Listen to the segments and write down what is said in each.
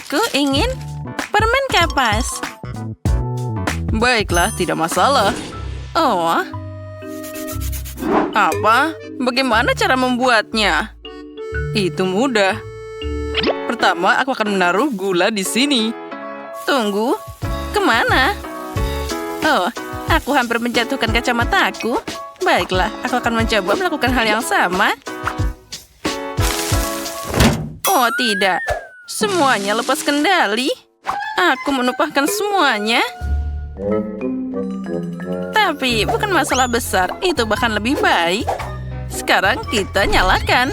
Aku ingin permen kapas. Baiklah, tidak masalah. Oh, Apa? Bagaimana cara membuatnya? Itu mudah. Pertama, aku akan menaruh gula di sini. tunggu. Kemana? Oh, aku hampir menjatuhkan kacamataku. Baiklah, aku akan mencoba melakukan hal yang sama. Oh, tidak. Semuanya lepas kendali. Aku menumpahkan semuanya. Tapi bukan masalah besar. Itu bahkan lebih baik. Sekarang kita nyalakan.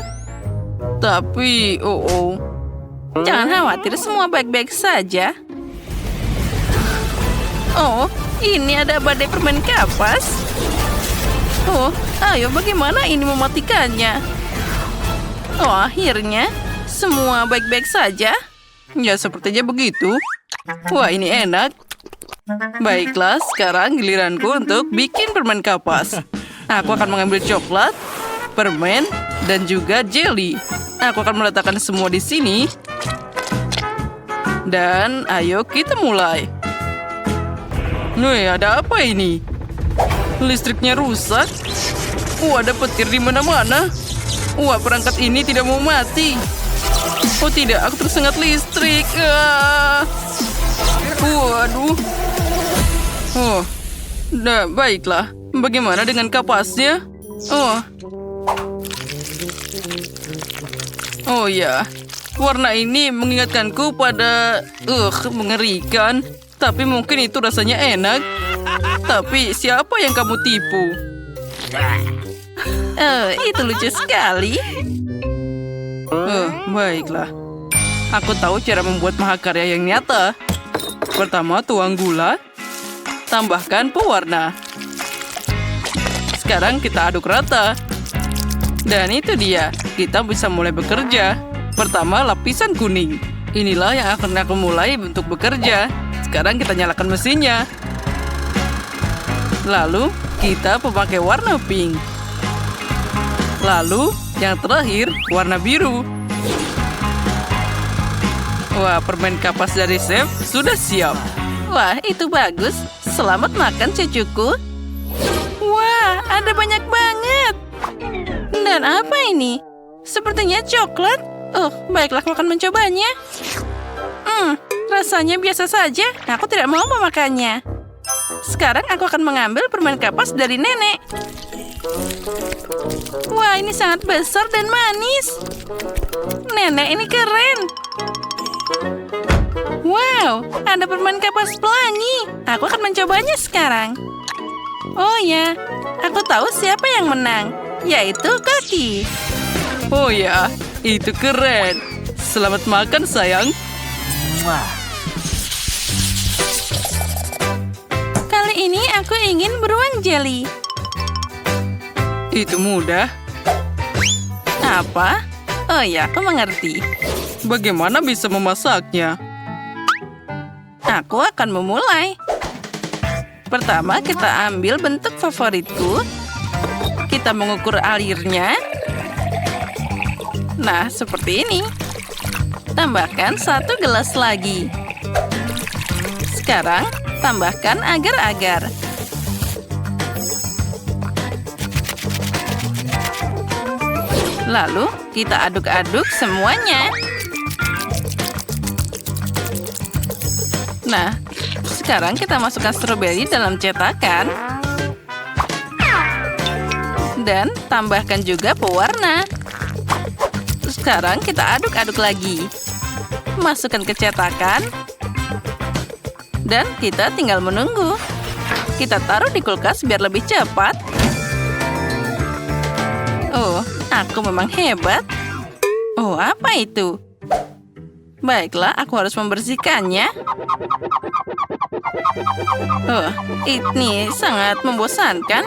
Tapi, Jangan khawatir, semua baik-baik saja. Oh, ini ada badai permen kapas. Oh, ayo bagaimana ini mematikannya? Oh, akhirnya semua baik-baik saja. ya sepertinya begitu. Wah, ini enak. Baiklah, sekarang giliranku untuk bikin permen kapas. Aku akan mengambil coklat, permen, dan juga jelly. Aku akan meletakkan semua di sini. Dan ayo kita mulai. Nih, ada apa ini? Listriknya rusak. Ada petir di mana-mana. Perangkat ini tidak mau mati. Oh tidak, aku tersengat listrik. Waduh. Nah, baiklah. Bagaimana dengan kapasnya? Oh ya, warna ini mengingatkanku pada mengerikan. Tapi mungkin itu rasanya enak. Tapi siapa yang kamu tipu? Itu lucu sekali. Baiklah. Aku tahu cara membuat mahakarya yang nyata. Pertama, tuang gula. Tambahkan pewarna. Sekarang kita aduk rata. Dan itu dia. Kita bisa mulai bekerja. Pertama, lapisan kuning. Inilah yang akan aku mulai untuk bekerja. Sekarang kita nyalakan mesinnya. Lalu, kita memakai warna pink. Lalu, yang terakhir, warna biru. Wah, permen kapas dari chef sudah siap. Wah, itu bagus. Selamat makan, cucuku. Wah, ada banyak banget. Dan apa ini? Sepertinya coklat. Baiklah, aku akan mencobanya. Rasanya biasa saja. Aku tidak mau memakannya. Sekarang aku akan mengambil permen kapas dari nenek. Wah, ini sangat besar dan manis. Nenek, ini keren. Wow, ada permen kapas pelangi. Aku akan mencobanya sekarang. Oh ya, aku tahu siapa yang menang, yaitu Koki. Oh ya, itu keren. Selamat makan, sayang. Kali ini aku ingin beruang jelly. Itu mudah. Apa? Oh ya, aku mengerti. Bagaimana bisa memasaknya? Aku akan memulai. Pertama, kita ambil bentuk favoritku. Kita mengukur alirnya. Nah, seperti ini. Tambahkan 1 gelas lagi. Sekarang, tambahkan agar-agar. Lalu, kita aduk-aduk semuanya. Nah, sekarang kita masukkan stroberi dalam cetakan. Dan tambahkan juga pewarna. Sekarang kita aduk-aduk lagi. Masukkan ke cetakan. Dan kita tinggal menunggu. Kita taruh di kulkas biar lebih cepat. Oh, aku memang hebat. Oh, apa itu? Baiklah, aku harus membersihkannya. Oh, ini sangat membosankan.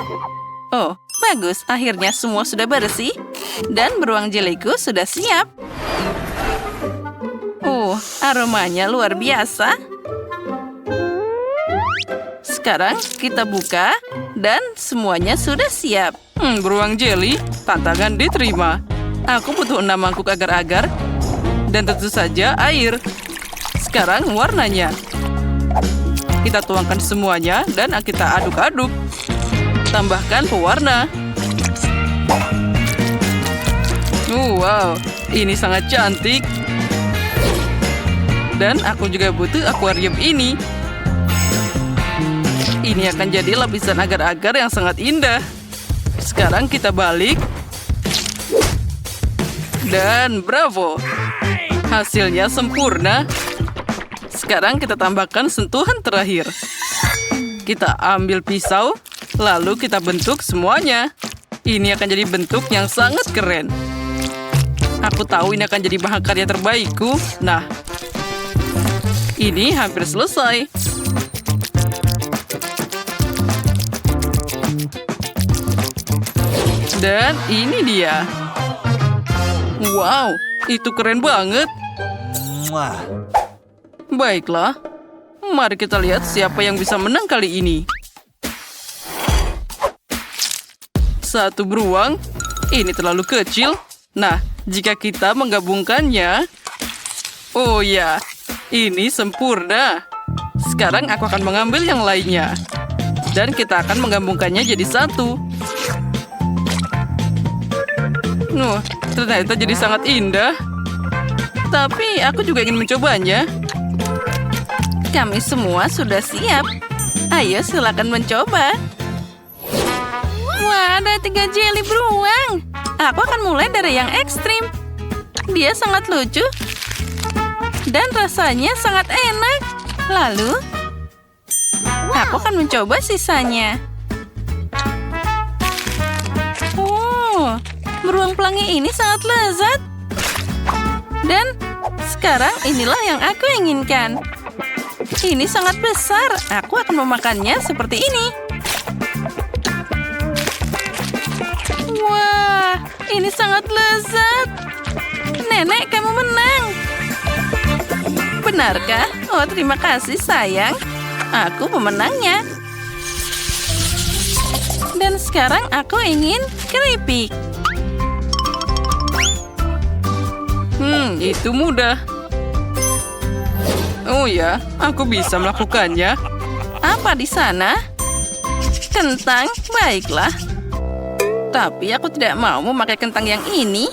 Oh, bagus. Akhirnya semua sudah bersih. Dan beruang jeliku sudah siap. Aromanya luar biasa. Sekarang kita buka. Dan semuanya sudah siap. Beruang jelly, tantangan diterima. Aku butuh 6 mangkuk agar-agar. Dan tentu saja air. Sekarang warnanya. Kita tuangkan semuanya dan kita aduk-aduk. Tambahkan pewarna. Wow, ini sangat cantik. Dan aku juga butuh akuarium ini. Ini akan jadi lapisan agar-agar yang sangat indah. Sekarang kita balik. Dan bravo. Hasilnya sempurna. Sekarang kita tambahkan sentuhan terakhir. Kita ambil pisau, lalu kita bentuk semuanya. Ini akan jadi bentuk yang sangat keren. Aku tahu ini akan jadi bahan karya terbaikku. Nah, ini hampir selesai. Dan ini dia. Wow, itu keren banget. Baiklah, mari kita lihat siapa yang bisa menang kali ini. Satu beruang, ini terlalu kecil. Nah, jika kita menggabungkannya... Oh ya, ini sempurna. Sekarang aku akan mengambil yang lainnya. Dan kita akan menggabungkannya jadi satu. Ternyata jadi sangat indah. Tapi aku juga ingin mencobanya. Kami semua sudah siap. Ayo silakan mencoba. Wah, ada 3 jelly beruang. Aku akan mulai dari yang ekstrim. Dia sangat lucu. Dan rasanya sangat enak. Lalu, aku akan mencoba sisanya. Oh, beruang pelangi ini sangat lezat. Dan sekarang inilah yang aku inginkan. Ini sangat besar. Aku akan memakannya seperti ini. Wah, ini sangat lezat. Nenek, kamu menang. Benarkah? Oh, terima kasih, sayang. Aku pemenangnya. Dan sekarang aku ingin keripik. Itu mudah. Oh ya, aku bisa melakukannya. Apa di sana? Kentang, baiklah. Tapi aku tidak mau memakai kentang yang ini.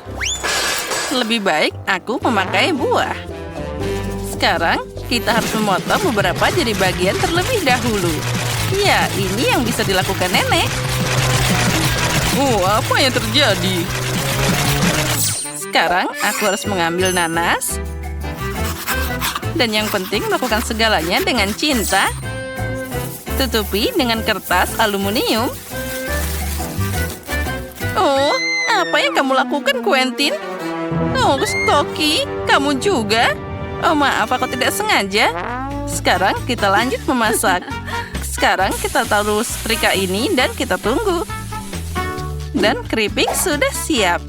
Lebih baik aku memakai buah. Sekarang, kita harus memotong beberapa jadi bagian terlebih dahulu. Ya, ini yang bisa dilakukan nenek. Oh, apa yang terjadi? Sekarang, aku harus mengambil nanas. Dan yang penting melakukan segalanya dengan cinta. Tutupi dengan kertas aluminium. Oh, apa yang kamu lakukan, Quentin? Oh, Skoki, kamu juga? Oh, maaf, aku tidak sengaja. Sekarang kita lanjut memasak. Sekarang kita taruh setrika ini dan kita tunggu. Dan keripik sudah siap.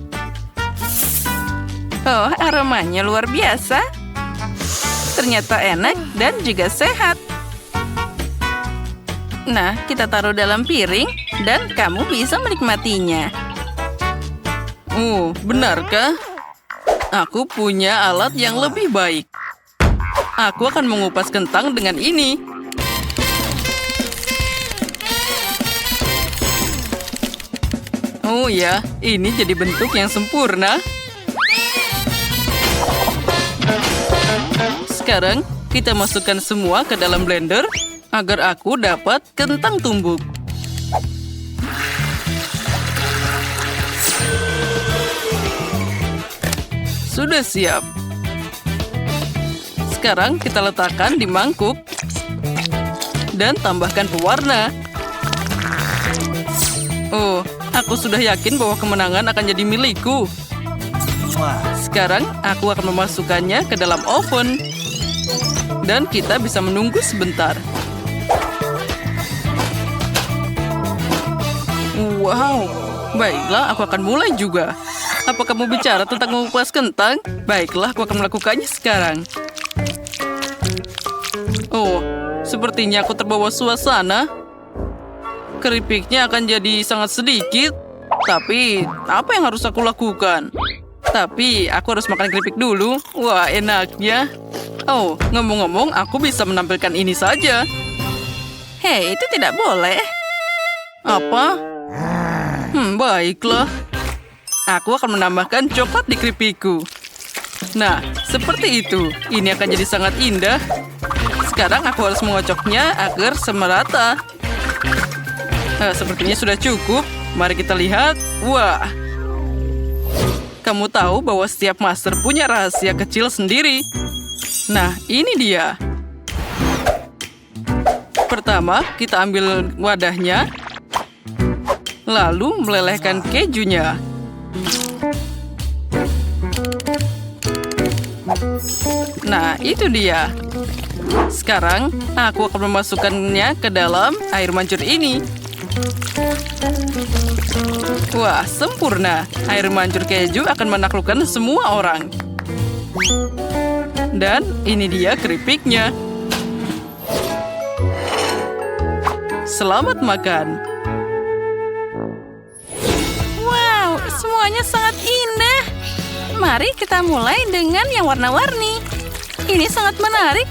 Oh, aromanya luar biasa. Ternyata enak dan juga sehat. Nah, kita taruh dalam piring dan kamu bisa menikmatinya. Oh, benarkah? Aku punya alat yang lebih baik. Aku akan mengupas kentang dengan ini. Oh ya, ini jadi bentuk yang sempurna. Sekarang, kita masukkan semua ke dalam blender agar aku dapat kentang tumbuk. Sudah siap. Sekarang kita letakkan di mangkuk dan tambahkan pewarna. Oh, aku sudah yakin bahwa kemenangan akan jadi milikku. Sekarang aku akan memasukkannya ke dalam oven. Dan kita bisa menunggu sebentar. Wow, baiklah aku akan mulai juga. Apa kamu bicara tentang mengupas kentang? Baiklah, aku akan melakukannya sekarang. Oh, sepertinya aku terbawa suasana. Keripiknya akan jadi sangat sedikit. Tapi, apa yang harus aku lakukan? Tapi, aku harus makan keripik dulu. Wah, enaknya. Oh, ngomong-ngomong, aku bisa menampilkan ini saja. Hei, itu tidak boleh. Apa? Baiklah. Aku akan menambahkan coklat di keripikku. Nah, seperti itu. Ini akan jadi sangat indah. Sekarang aku harus mengocoknya agar semerata. Sepertinya sudah cukup. Mari kita lihat. Wah. Kamu tahu bahwa setiap master punya rahasia kecil sendiri. Nah, ini dia. Pertama, kita ambil wadahnya. Lalu melelehkan kejunya. Nah, itu dia. Sekarang, aku akan memasukkannya ke dalam air mancur ini. Wah, sempurna. Air mancur keju akan menaklukkan semua orang. Dan ini dia keripiknya. Selamat makan. Wow, semuanya sangat indah. Mari kita mulai dengan yang warna-warni. Ini sangat menarik.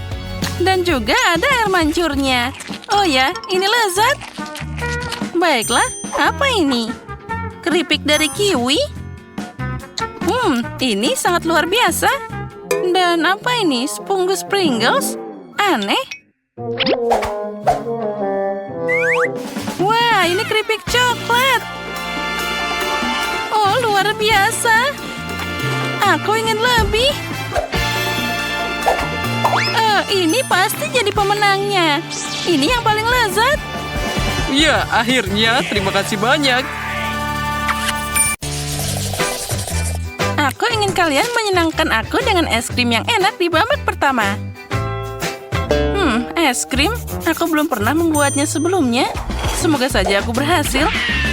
Dan juga ada air mancurnya. Oh ya, ini lezat. Baiklah, apa ini? Keripik dari kiwi? Ini sangat luar biasa. Dan apa ini? Spunggus Pringles? Aneh. Wah, ini keripik coklat. Oh, luar biasa. Aku ingin lebih. Ini pasti jadi pemenangnya. Ini yang paling lezat. Ya, akhirnya. Terima kasih banyak. Aku ingin kalian menyenangkan aku dengan es krim yang enak di babak pertama. Es krim? Aku belum pernah membuatnya sebelumnya. Semoga saja aku berhasil.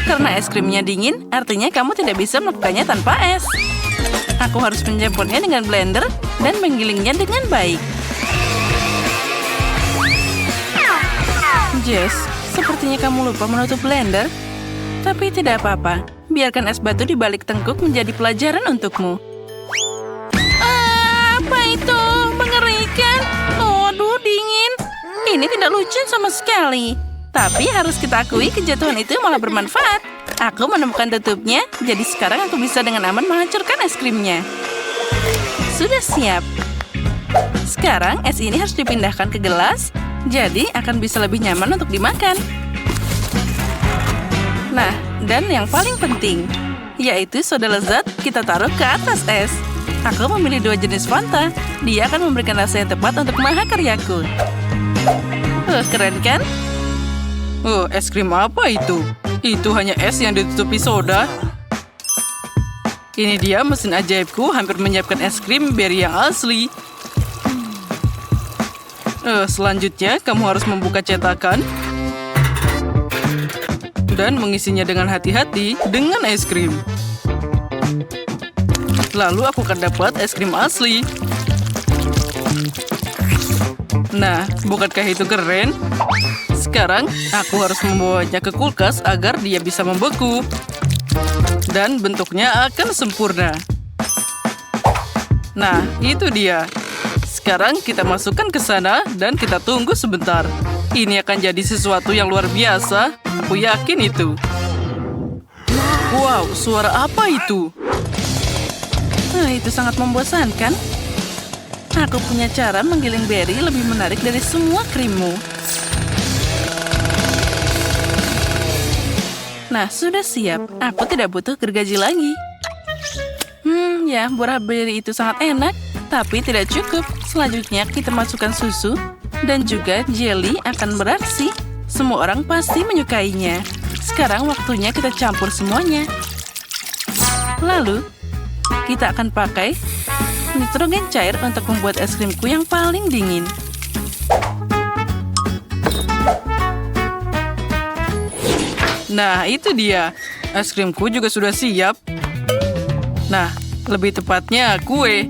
Karena es krimnya dingin, artinya kamu tidak bisa melakukannya tanpa es. Aku harus mencampurnya dengan blender dan menggilingnya dengan baik. Jess, sepertinya kamu lupa menutup blender. Tapi tidak apa-apa. Biarkan es batu di balik tengkuk menjadi pelajaran untukmu. Apa itu? Mengerikan. Aduh, dingin. Ini tidak lucu sama sekali. Tapi harus kita akui kejatuhan itu malah bermanfaat. Aku menemukan tutupnya, jadi sekarang aku bisa dengan aman menghancurkan es krimnya. Sudah siap. Sekarang es ini harus dipindahkan ke gelas, jadi akan bisa lebih nyaman untuk dimakan. Nah, dan yang paling penting, yaitu soda lezat kita taruh ke atas es. Aku memilih 2 jenis Fanta. Dia akan memberikan rasa yang tepat untuk mahakaryaku. Keren kan? Es krim apa itu? Itu hanya es yang ditutupi soda. Ini dia mesin ajaibku hampir menyiapkan es krim berry yang asli. Selanjutnya, kamu harus membuka cetakan dan mengisinya dengan hati-hati dengan es krim. Lalu aku akan dapat es krim asli. Nah, bukankah itu keren? Sekarang, aku harus membawanya ke kulkas agar dia bisa membeku. Dan bentuknya akan sempurna. Nah, itu dia. Sekarang kita masukkan ke sana dan kita tunggu sebentar. Ini akan jadi sesuatu yang luar biasa. Aku yakin itu. Wow, suara apa itu? Itu sangat membosankan. Aku punya cara menggiling berry lebih menarik dari semua krimmu. Nah, sudah siap. Aku tidak butuh gergaji lagi. Ya, buah berry itu sangat enak, tapi tidak cukup. Selanjutnya, kita masukkan susu dan juga jelly akan beraksi. Semua orang pasti menyukainya. Sekarang waktunya kita campur semuanya. Lalu, kita akan pakai nitrogen cair untuk membuat es krimku yang paling dingin. Nah, itu dia. Es krimku juga sudah siap. Nah, lebih tepatnya kue.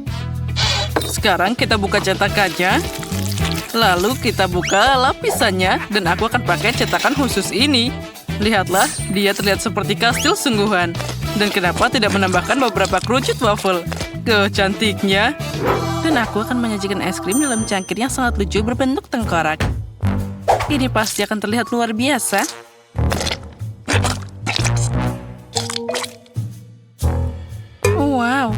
Sekarang kita buka cetakannya. Lalu kita buka lapisannya dan aku akan pakai cetakan khusus ini. Lihatlah, dia terlihat seperti kastil sungguhan. Dan kenapa tidak menambahkan beberapa kerucut waffle? Cantiknya. Dan aku akan menyajikan es krim dalam cangkir yang sangat lucu berbentuk tengkorak. Ini pasti akan terlihat luar biasa. Wow,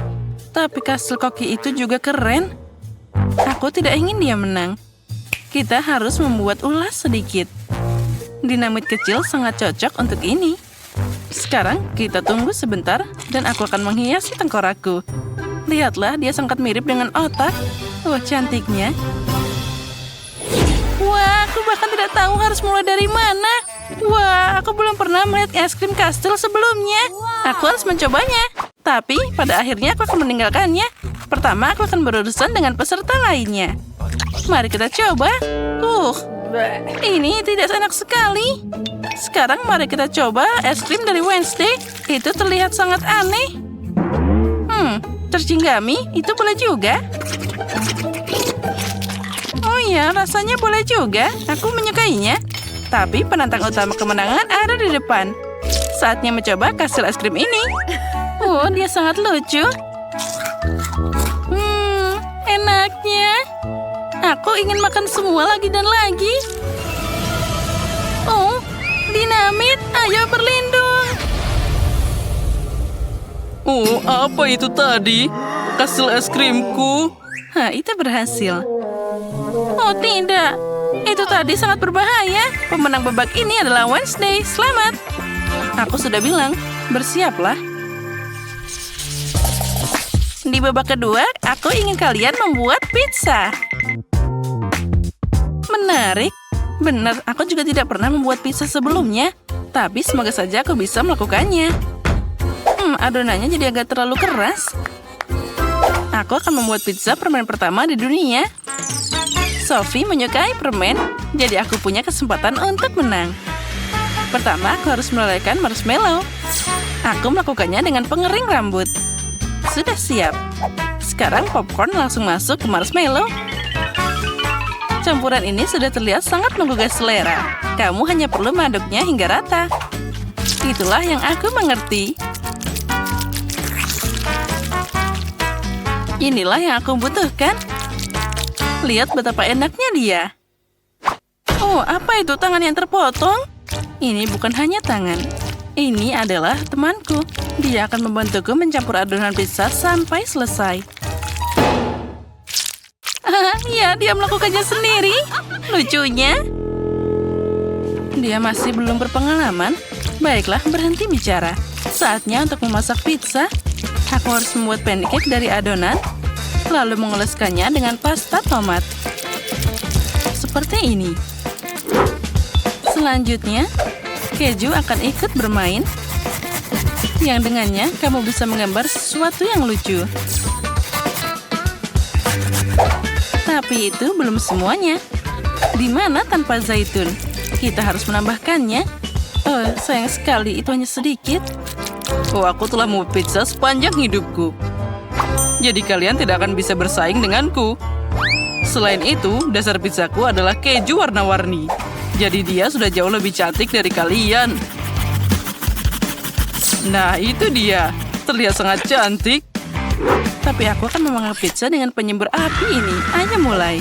tapi kastil koki itu juga keren. Aku tidak ingin dia menang. Kita harus membuat ulas sedikit. Dinamit kecil sangat cocok untuk ini. Sekarang kita tunggu sebentar dan aku akan menghiasi tengkorakku. Lihatlah, dia sangat mirip dengan otak. Wah, cantiknya. Wah, aku bahkan tidak tahu harus mulai dari mana. Wah, aku belum pernah melihat es krim kastil sebelumnya. Aku harus mencobanya. Tapi, pada akhirnya aku akan meninggalkannya. Pertama, aku akan berurusan dengan peserta lainnya. Mari kita coba. Ini tidak enak sekali. Sekarang mari kita coba es krim dari Wednesday. Itu terlihat sangat aneh. Tercinggami, itu boleh juga. Oh iya, rasanya boleh juga. Aku menyukainya. Tapi penantang utama kemenangan ada di depan. Saatnya mencoba kastil es krim ini. Oh, dia sangat lucu. Enaknya. Aku ingin makan semua lagi dan lagi. Oh, dinamit, ayo berlindung. Oh, apa itu tadi? Kastil es krimku. Itu berhasil. Oh tidak, itu tadi sangat berbahaya. Pemenang babak ini adalah Wednesday. Selamat. Aku sudah bilang, bersiaplah. Di babak kedua, aku ingin kalian membuat pizza. Menarik. Benar, aku juga tidak pernah membuat pizza sebelumnya. Tapi semoga saja aku bisa melakukannya. Adonannya jadi agak terlalu keras. Aku akan membuat pizza permen pertama di dunia. Sophie menyukai permen, jadi aku punya kesempatan untuk menang. Pertama, aku harus melelehkan marshmallow. Aku melakukannya dengan pengering rambut. Sudah siap. Sekarang popcorn langsung masuk ke marshmallow. Campuran ini sudah terlihat sangat menggugah selera. Kamu hanya perlu mengaduknya hingga rata. Itulah yang aku mengerti. Inilah yang aku butuhkan. Lihat betapa enaknya dia. Oh, apa itu tangan yang terpotong? Ini bukan hanya tangan. Ini adalah temanku. Dia akan membantuku mencampur adonan pizza sampai selesai. Ya, dia melakukannya sendiri. Lucunya. Dia masih belum berpengalaman. Baiklah, berhenti bicara. Saatnya untuk memasak pizza. Aku harus membuat pancake dari adonan, lalu mengoleskannya dengan pasta tomat. Seperti ini. Selanjutnya, keju akan ikut bermain, yang dengannya kamu bisa menggambar sesuatu yang lucu. Tapi itu belum semuanya. Di mana tanpa zaitun? Kita harus menambahkannya. Oh, sayang sekali, itu hanya sedikit. Oh, aku telah membuat pizza sepanjang hidupku. Jadi kalian tidak akan bisa bersaing denganku. Selain itu, dasar pizzaku adalah keju warna-warni. Jadi dia sudah jauh lebih cantik dari kalian. Nah, itu dia. Terlihat sangat cantik. Tapi aku akan memanggang pizza dengan penyembur api ini. Ayo mulai.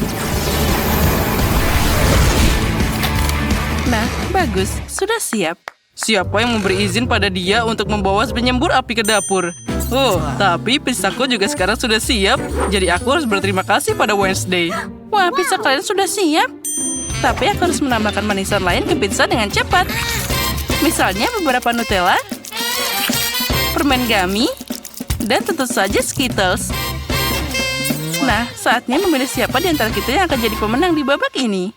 Nah, bagus. Sudah siap. Siapa yang memberi izin pada dia untuk membawa penyembur api ke dapur? Oh, tapi pizzaku juga sekarang sudah siap. Jadi aku harus berterima kasih pada Wednesday. Wah, pizza kalian sudah siap. Tapi aku harus menambahkan manisan lain ke pizza dengan cepat. Misalnya beberapa Nutella, permen gummy, dan tentu saja Skittles. Nah, saatnya memilih siapa di antara kita yang akan jadi pemenang di babak ini.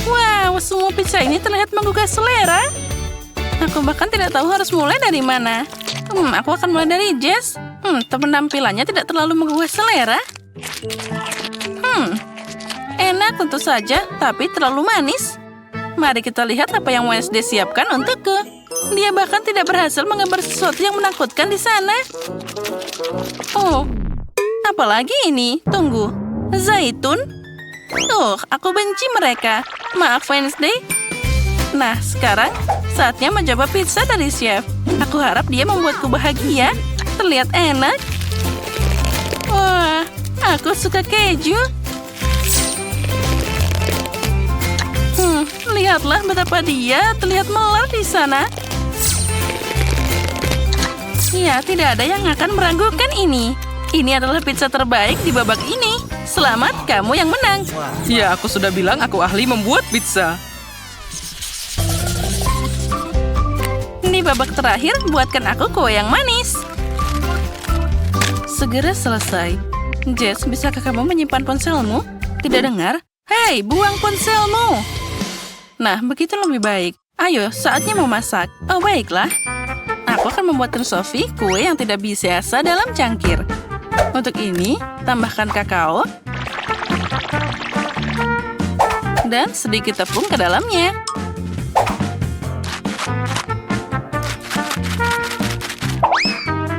Wow, semua pizza ini terlihat menggugah selera. Aku bahkan tidak tahu harus mulai dari mana. Aku akan mulai dari Jess. Penampilannya tidak terlalu menggugah selera. Enak tentu saja, tapi terlalu manis. Mari kita lihat apa yang Wednesday siapkan untukku. Dia bahkan tidak berhasil menggambar sesuatu yang menakutkan di sana. Oh, apalagi ini? Tunggu, zaitun? Aku benci mereka. Maaf, Wednesday. Nah, sekarang saatnya mencoba pizza dari chef. Aku harap dia membuatku bahagia. Terlihat enak. Aku suka keju. Lihatlah betapa dia terlihat melar di sana. Ya, tidak ada yang akan meragukan ini. Ini adalah pizza terbaik di babak ini. Selamat, kamu yang menang. Ya, aku sudah bilang aku ahli membuat pizza. Di babak terakhir, buatkan aku kue yang manis. Segera selesai. Jess, bisakah kamu menyimpan ponselmu? Tidak dengar? Hei, buang ponselmu! Nah, begitu lebih baik. Ayo, saatnya memasak. Oh, baiklah. Aku akan membuatkan Sophie kue yang tidak biasa dalam cangkir. Untuk ini, tambahkan kakao. Dan sedikit tepung ke dalamnya.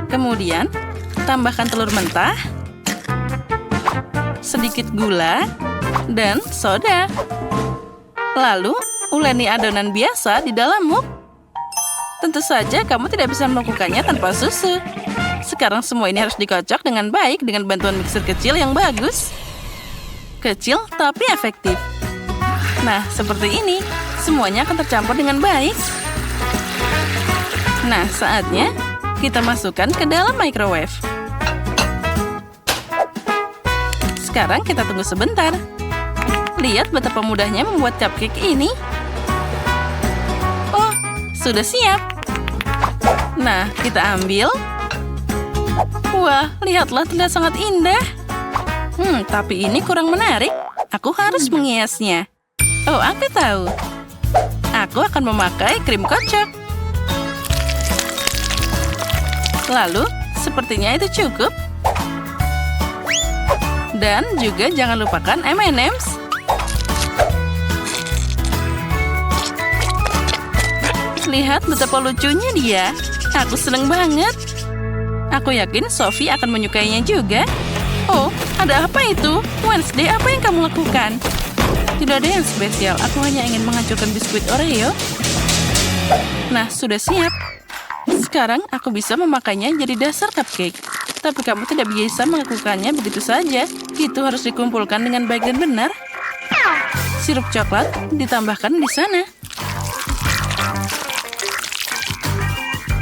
Kemudian, tambahkan telur mentah, sedikit gula, dan soda. Lalu, uleni adonan biasa di dalam muk. Tentu saja kamu tidak bisa melakukannya tanpa susu. Sekarang semua ini harus dikocok dengan baik dengan bantuan mixer kecil yang bagus. Kecil tapi efektif. Nah, seperti ini. Semuanya akan tercampur dengan baik. Nah, saatnya kita masukkan ke dalam microwave. Sekarang kita tunggu sebentar. Lihat betapa mudahnya membuat cupcake ini. Oh, sudah siap. Nah, kita ambil. Wah, lihatlah terlihat sangat indah. Tapi ini kurang menarik. Aku harus menghiasnya. Oh, aku tahu. Aku akan memakai krim kocok. Lalu, sepertinya itu cukup. Dan juga jangan lupakan M&M's. Lihat betapa lucunya dia. Aku seneng banget. Aku yakin Sophie akan menyukainya juga. Oh, ada apa itu? Wednesday, apa yang kamu lakukan? Tidak ada yang spesial. Aku hanya ingin menghancurkan biskuit Oreo. Nah, sudah siap. Sekarang aku bisa memakainya jadi dasar cupcake. Tapi kamu tidak bisa melakukannya begitu saja. Itu harus dikumpulkan dengan baik dan benar. Sirup coklat ditambahkan di sana.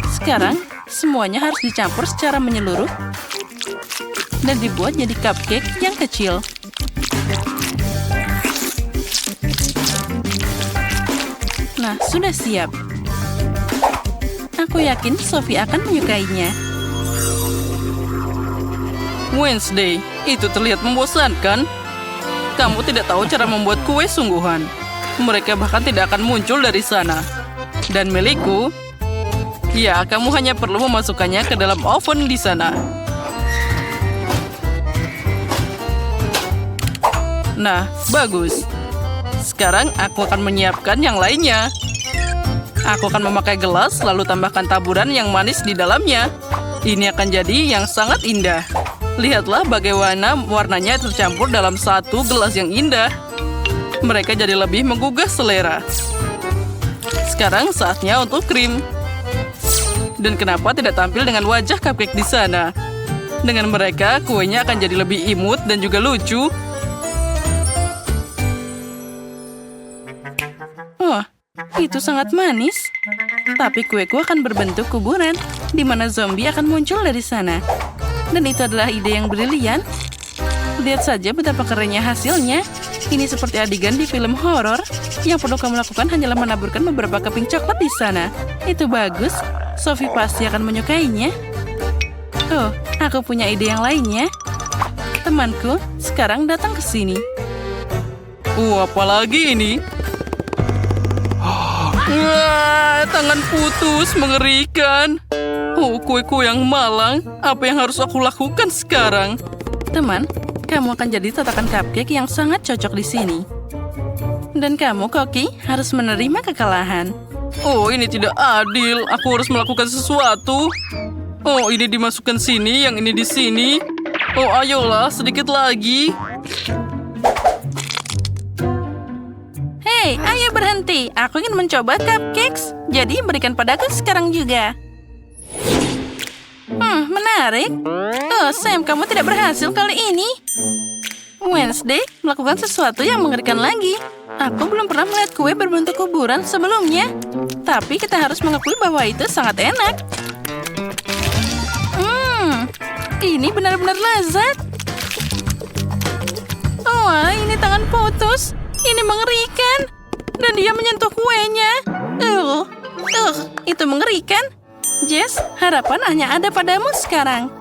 Sekarang, semuanya harus dicampur secara menyeluruh dan dibuat jadi cupcake yang kecil. Nah, sudah siap. Aku yakin Sophie akan menyukainya. Wednesday, itu terlihat membosankan. Kamu tidak tahu cara membuat kue sungguhan. Mereka bahkan tidak akan muncul dari sana. Dan milikku, ya, kamu hanya perlu memasukkannya ke dalam oven di sana. Nah, bagus. Sekarang aku akan menyiapkan yang lainnya. Aku akan memakai gelas, lalu tambahkan taburan yang manis di dalamnya. Ini akan jadi yang sangat indah. Lihatlah bagaimana warnanya tercampur dalam satu gelas yang indah. Mereka jadi lebih menggugah selera. Sekarang saatnya untuk krim. Dan kenapa tidak tampil dengan wajah cupcake di sana? Dengan mereka, kuenya akan jadi lebih imut dan juga lucu. Oh, itu sangat manis. Tapi kueku akan berbentuk kuburan, di mana zombie akan muncul dari sana. Dan itu adalah ide yang brilian. Lihat saja betapa kerennya hasilnya. Ini seperti adegan di film horor. Yang perlu kamu lakukan hanyalah menaburkan beberapa keping coklat di sana. Itu bagus. Sophie pasti akan menyukainya. Oh, aku punya ide yang lainnya. Temanku, sekarang datang ke sini. Apalagi ini? Wah, tangan putus, mengerikan. Oh, kue-kue yang malang. Apa yang harus aku lakukan sekarang? Teman, kamu akan jadi tatakan cupcake yang sangat cocok di sini. Dan kamu, Koki, harus menerima kekalahan. Oh, ini tidak adil. Aku harus melakukan sesuatu. Oh, ini dimasukkan sini, yang ini di sini. Oh, ayolah, sedikit lagi. Hei, ayo berhenti. Aku ingin mencoba cupcakes. Jadi berikan padaku sekarang juga. Menarik. Oh, Sam, kamu tidak berhasil kali ini. Wednesday melakukan sesuatu yang mengerikan lagi. Aku belum pernah melihat kue berbentuk kuburan sebelumnya. Tapi kita harus mengakui bahwa itu sangat enak. Ini benar-benar lezat. Oh, ini tangan putus. Ini mengerikan. Dan dia menyentuh kuenya. Itu mengerikan. Jess, harapan hanya ada padamu sekarang.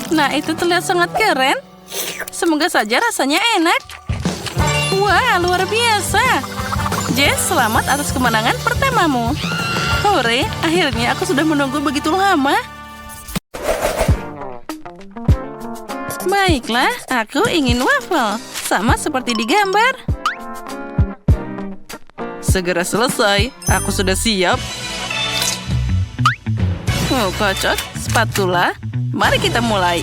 Nah, itu terlihat sangat keren. Semoga saja rasanya enak. Wah, luar biasa. Jess, selamat atas kemenangan pertamamu. Hore, akhirnya aku sudah menunggu begitu lama. Baiklah, aku ingin waffle. Sama seperti di gambar. Segera selesai. Aku sudah siap. Oh, kocok. Spatula. Mari kita mulai.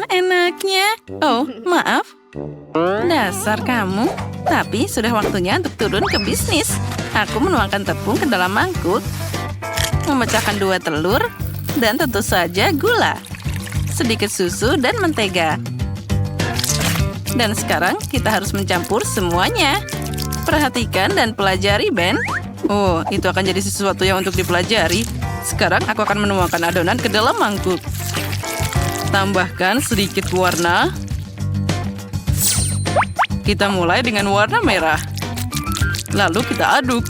Enaknya. Oh, maaf. Dasar kamu. Tapi sudah waktunya untuk turun ke bisnis. Aku menuangkan tepung ke dalam mangkuk. Memecahkan 2 telur. Dan tentu saja gula. Sedikit susu dan mentega. Dan sekarang kita harus mencampur semuanya. Perhatikan dan pelajari, Ben. Oh, itu akan jadi sesuatu yang untuk dipelajari. Sekarang aku akan menuangkan adonan ke dalam mangkuk. Tambahkan sedikit warna. Kita mulai dengan warna merah. Lalu kita aduk.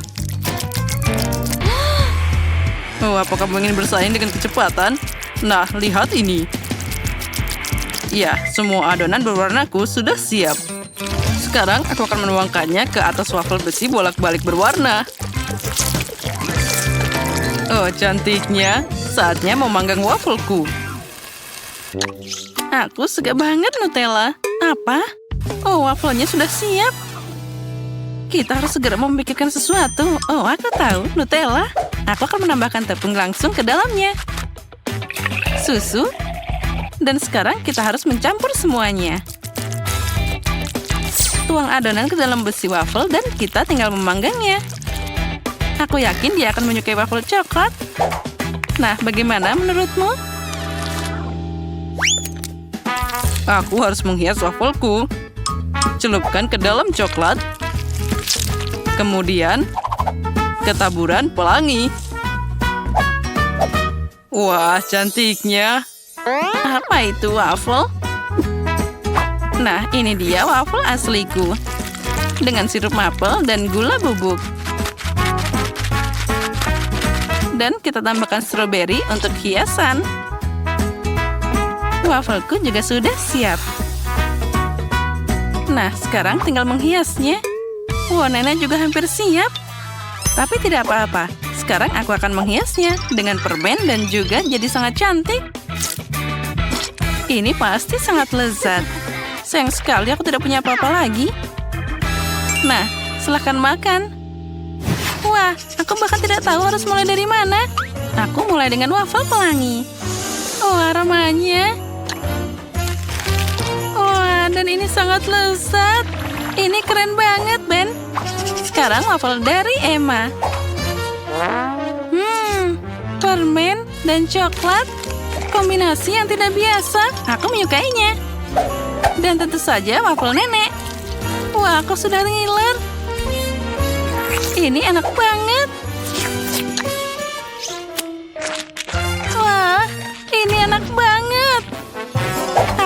Oh, apa kamu ingin bersaing dengan kecepatan? Nah, lihat ini. Ya, semua adonan berwarnaku sudah siap. Sekarang aku akan menuangkannya ke atas waffle besi bolak-balik berwarna. Oh, cantiknya. Saatnya memanggang wafelku. Aku suka banget Nutella. Apa? Oh, wafelnya sudah siap. Kita harus segera memikirkan sesuatu. Oh, aku tahu. Nutella. Aku akan menambahkan tepung langsung ke dalamnya. Susu. Dan sekarang kita harus mencampur semuanya. Tuang adonan ke dalam besi waffle dan kita tinggal memanggangnya. Aku yakin dia akan menyukai waffle coklat. Nah, bagaimana menurutmu? Aku harus menghias wafelku. Celupkan ke dalam coklat. Kemudian, ketaburan pelangi. Wah, cantiknya. Apa itu waffle? Nah, ini dia waffle asliku. Dengan sirup maple dan gula bubuk. Dan kita tambahkan stroberi untuk hiasan. Wafelku juga sudah siap. Nah, sekarang tinggal menghiasnya. Wah, nenek juga hampir siap. Tapi tidak apa-apa. Sekarang aku akan menghiasnya dengan permen dan juga jadi sangat cantik. Ini pasti sangat lezat. Sayang sekali aku tidak punya apa-apa lagi. Nah, silahkan makan. Wah, aku bahkan tidak tahu harus mulai dari mana. Aku mulai dengan waffle pelangi. Wah, aromanya. Wah, dan ini sangat lezat. Ini keren banget, Ben. Sekarang waffle dari Emma. Permen dan coklat. Kombinasi yang tidak biasa. Aku menyukainya. Dan tentu saja waffle nenek. Wah, aku sudah ngiler. Ini enak banget. Wah, ini enak banget.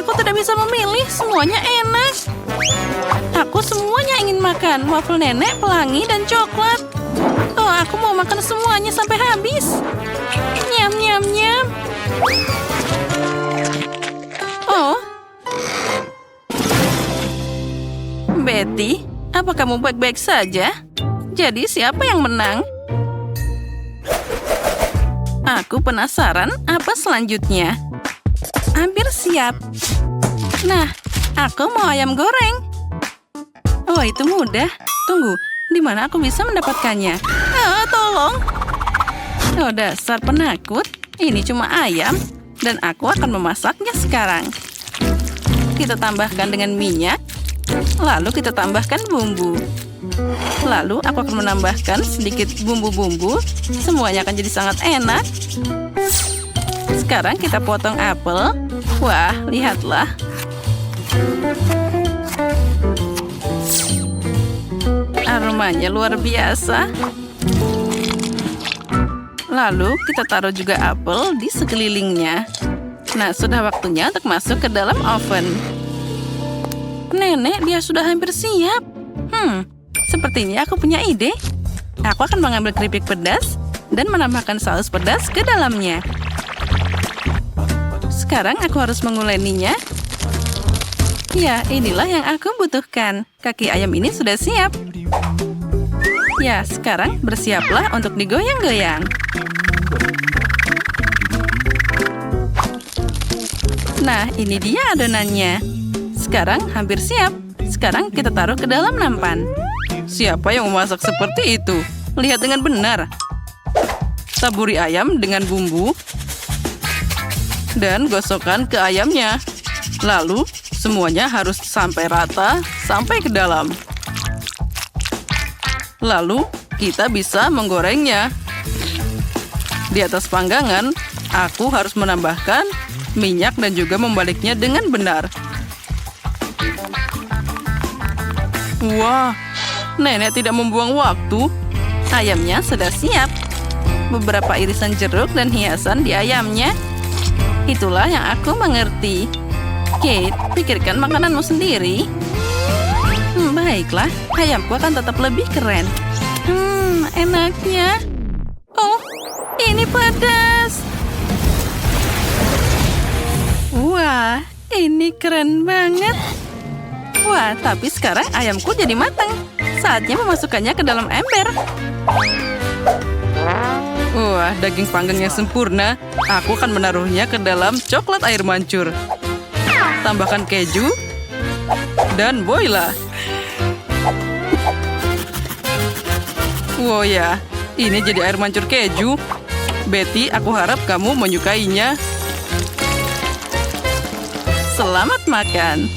Aku tidak bisa memilih, semuanya enak. Aku semuanya ingin makan. Waffle nenek, pelangi, dan coklat. Oh, aku mau makan semuanya sampai habis. Nyam, nyam, nyam. Oh. Betty, apa kamu baik-baik saja? Jadi siapa yang menang? Aku penasaran apa selanjutnya. Hampir siap. Nah, aku mau ayam goreng. Oh, itu mudah. Tunggu, di mana aku bisa mendapatkannya? Tolong. Oh, dasar penakut. Ini cuma ayam. Dan aku akan memasaknya sekarang. Kita tambahkan dengan minyak. Lalu kita tambahkan bumbu. Lalu aku akan menambahkan sedikit bumbu-bumbu. Semuanya akan jadi sangat enak. Sekarang kita potong apel. Wah, lihatlah. Aromanya luar biasa. Lalu kita taruh juga apel di sekelilingnya. Nah, sudah waktunya untuk masuk ke dalam oven. Nenek, dia sudah hampir siap. Sepertinya aku punya ide. Aku akan mengambil keripik pedas dan menambahkan saus pedas ke dalamnya. Sekarang aku harus menguleninya. Ya, inilah yang aku butuhkan. Kaki ayam ini sudah siap. Ya, sekarang bersiaplah untuk digoyang-goyang. Nah, ini dia adonannya. Sekarang hampir siap. Sekarang kita taruh ke dalam nampan. Siapa yang memasak seperti itu? Lihat dengan benar. Taburi ayam dengan bumbu. Dan gosokkan ke ayamnya. Lalu, semuanya harus sampai rata, sampai ke dalam. Lalu, kita bisa menggorengnya. Di atas panggangan, aku harus menambahkan minyak dan juga membaliknya dengan benar. Wah, nenek tidak membuang waktu. Ayamnya sudah siap. Beberapa irisan jeruk dan hiasan di ayamnya. Itulah yang aku mengerti. Kate, pikirkan makananmu sendiri. Baiklah, ayamku akan tetap lebih keren. Enaknya. Oh, ini pedas. Wah, ini keren banget. Wah, tapi sekarang ayamku jadi matang. Saatnya memasukkannya ke dalam ember. Wah, daging panggangnya sempurna. Aku akan menaruhnya ke dalam coklat air mancur. Tambahkan keju. Dan voila. Wow ya, ini jadi air mancur keju. Betty, aku harap kamu menyukainya. Selamat makan.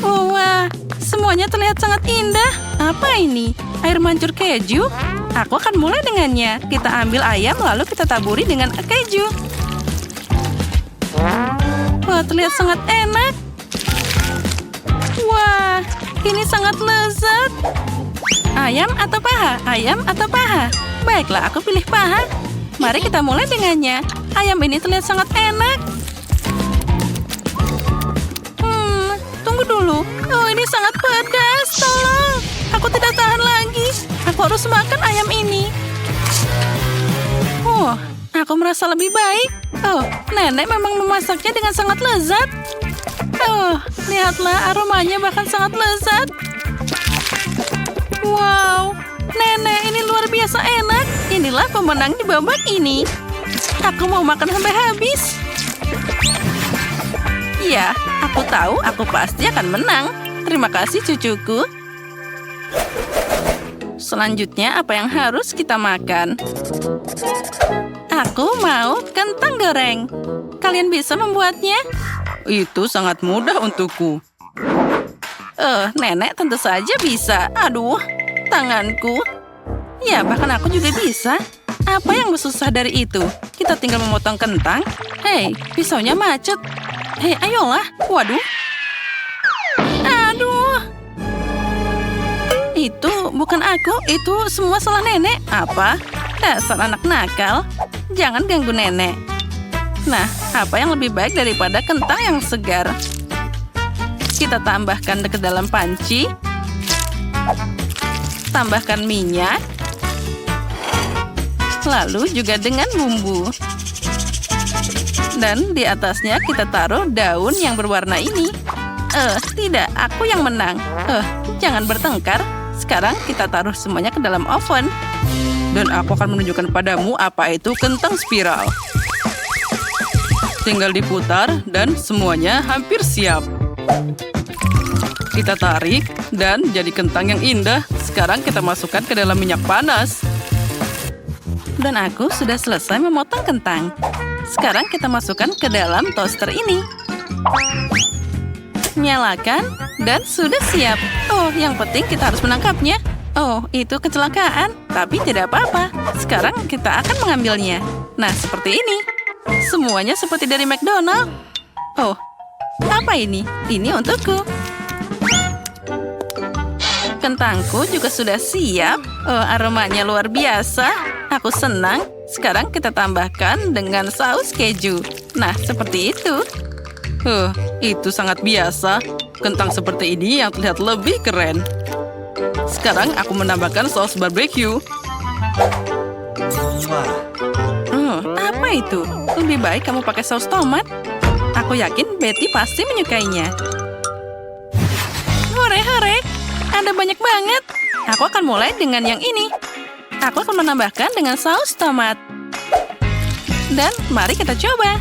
Wah, semuanya terlihat sangat indah. Apa ini? Air mancur keju? Aku akan mulai dengannya. Kita ambil ayam lalu kita taburi dengan keju. Wah, terlihat sangat enak. Wah, ini sangat lezat. Ayam atau paha? Ayam atau paha? Baiklah, aku pilih paha. Mari kita mulai dengannya. Ayam ini terlihat sangat enak. Tunggu dulu. Oh, ini sangat pedas. Tolong. Aku tidak tahan lagi. Aku harus makan ayam ini. Oh, aku merasa lebih baik. Oh, nenek memang memasaknya dengan sangat lezat. Oh, lihatlah aromanya bahkan sangat lezat. Wow, nenek ini luar biasa enak. Inilah pemenang di babak ini. Aku mau makan sampai habis. Ya, aku tahu aku pasti akan menang. Terima kasih cucuku. Selanjutnya apa yang harus kita makan? Aku mau kentang goreng. Kalian bisa membuatnya? Itu sangat mudah untukku. Nenek tentu saja bisa. Aduh, tanganku. Ya, bahkan aku juga bisa. Apa yang susah dari itu? Kita tinggal memotong kentang. Hei, pisaunya macet. Hei, ayolah. Waduh. Aduh. Itu bukan aku. Itu semua salah nenek. Apa? Dasar anak nakal. Jangan ganggu nenek. Nah, apa yang lebih baik daripada kentang yang segar? Kita tambahkan ke dalam panci. Tambahkan minyak. Lalu juga dengan bumbu. Dan di atasnya kita taruh daun yang berwarna ini. Tidak, aku yang menang. Jangan bertengkar. Sekarang kita taruh semuanya ke dalam oven. Dan aku akan menunjukkan padamu apa itu kentang spiral. Tinggal diputar dan semuanya hampir siap. Kita tarik dan jadi kentang yang indah. Sekarang kita masukkan ke dalam minyak panas. Dan aku sudah selesai memotong kentang. Sekarang kita masukkan ke dalam toaster ini. Nyalakan, dan sudah siap. Oh, yang penting kita harus menangkapnya. Oh, itu kecelakaan. Tapi tidak apa-apa. Sekarang kita akan mengambilnya. Nah, seperti ini. Semuanya seperti dari McDonald. Oh, apa ini? Ini untukku. Kentangku juga sudah siap. Oh, aromanya luar biasa. Aku senang. Sekarang kita tambahkan dengan saus keju. Nah, seperti itu. Itu sangat biasa. Kentang seperti ini yang terlihat lebih keren. Sekarang aku menambahkan saus barbecue. Apa itu? Lebih baik kamu pakai saus tomat. Aku yakin Betty pasti menyukainya. Hore-hore, ada banyak banget. Aku akan mulai dengan yang ini. Aku akan menambahkan dengan saus tomat. Dan mari kita coba.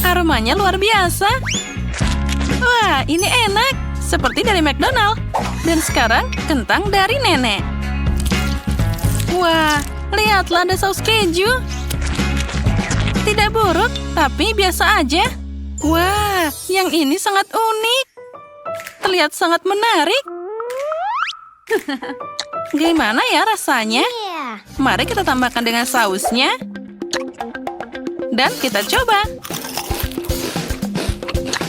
Aromanya luar biasa. Wah, ini enak. Seperti dari McDonald. Dan sekarang kentang dari nenek. Wah, lihatlah ada saus keju. Tidak buruk, tapi biasa aja. Wah, yang ini sangat unik. Terlihat sangat menarik. Gimana ya rasanya? Mari kita tambahkan dengan sausnya. Dan kita coba.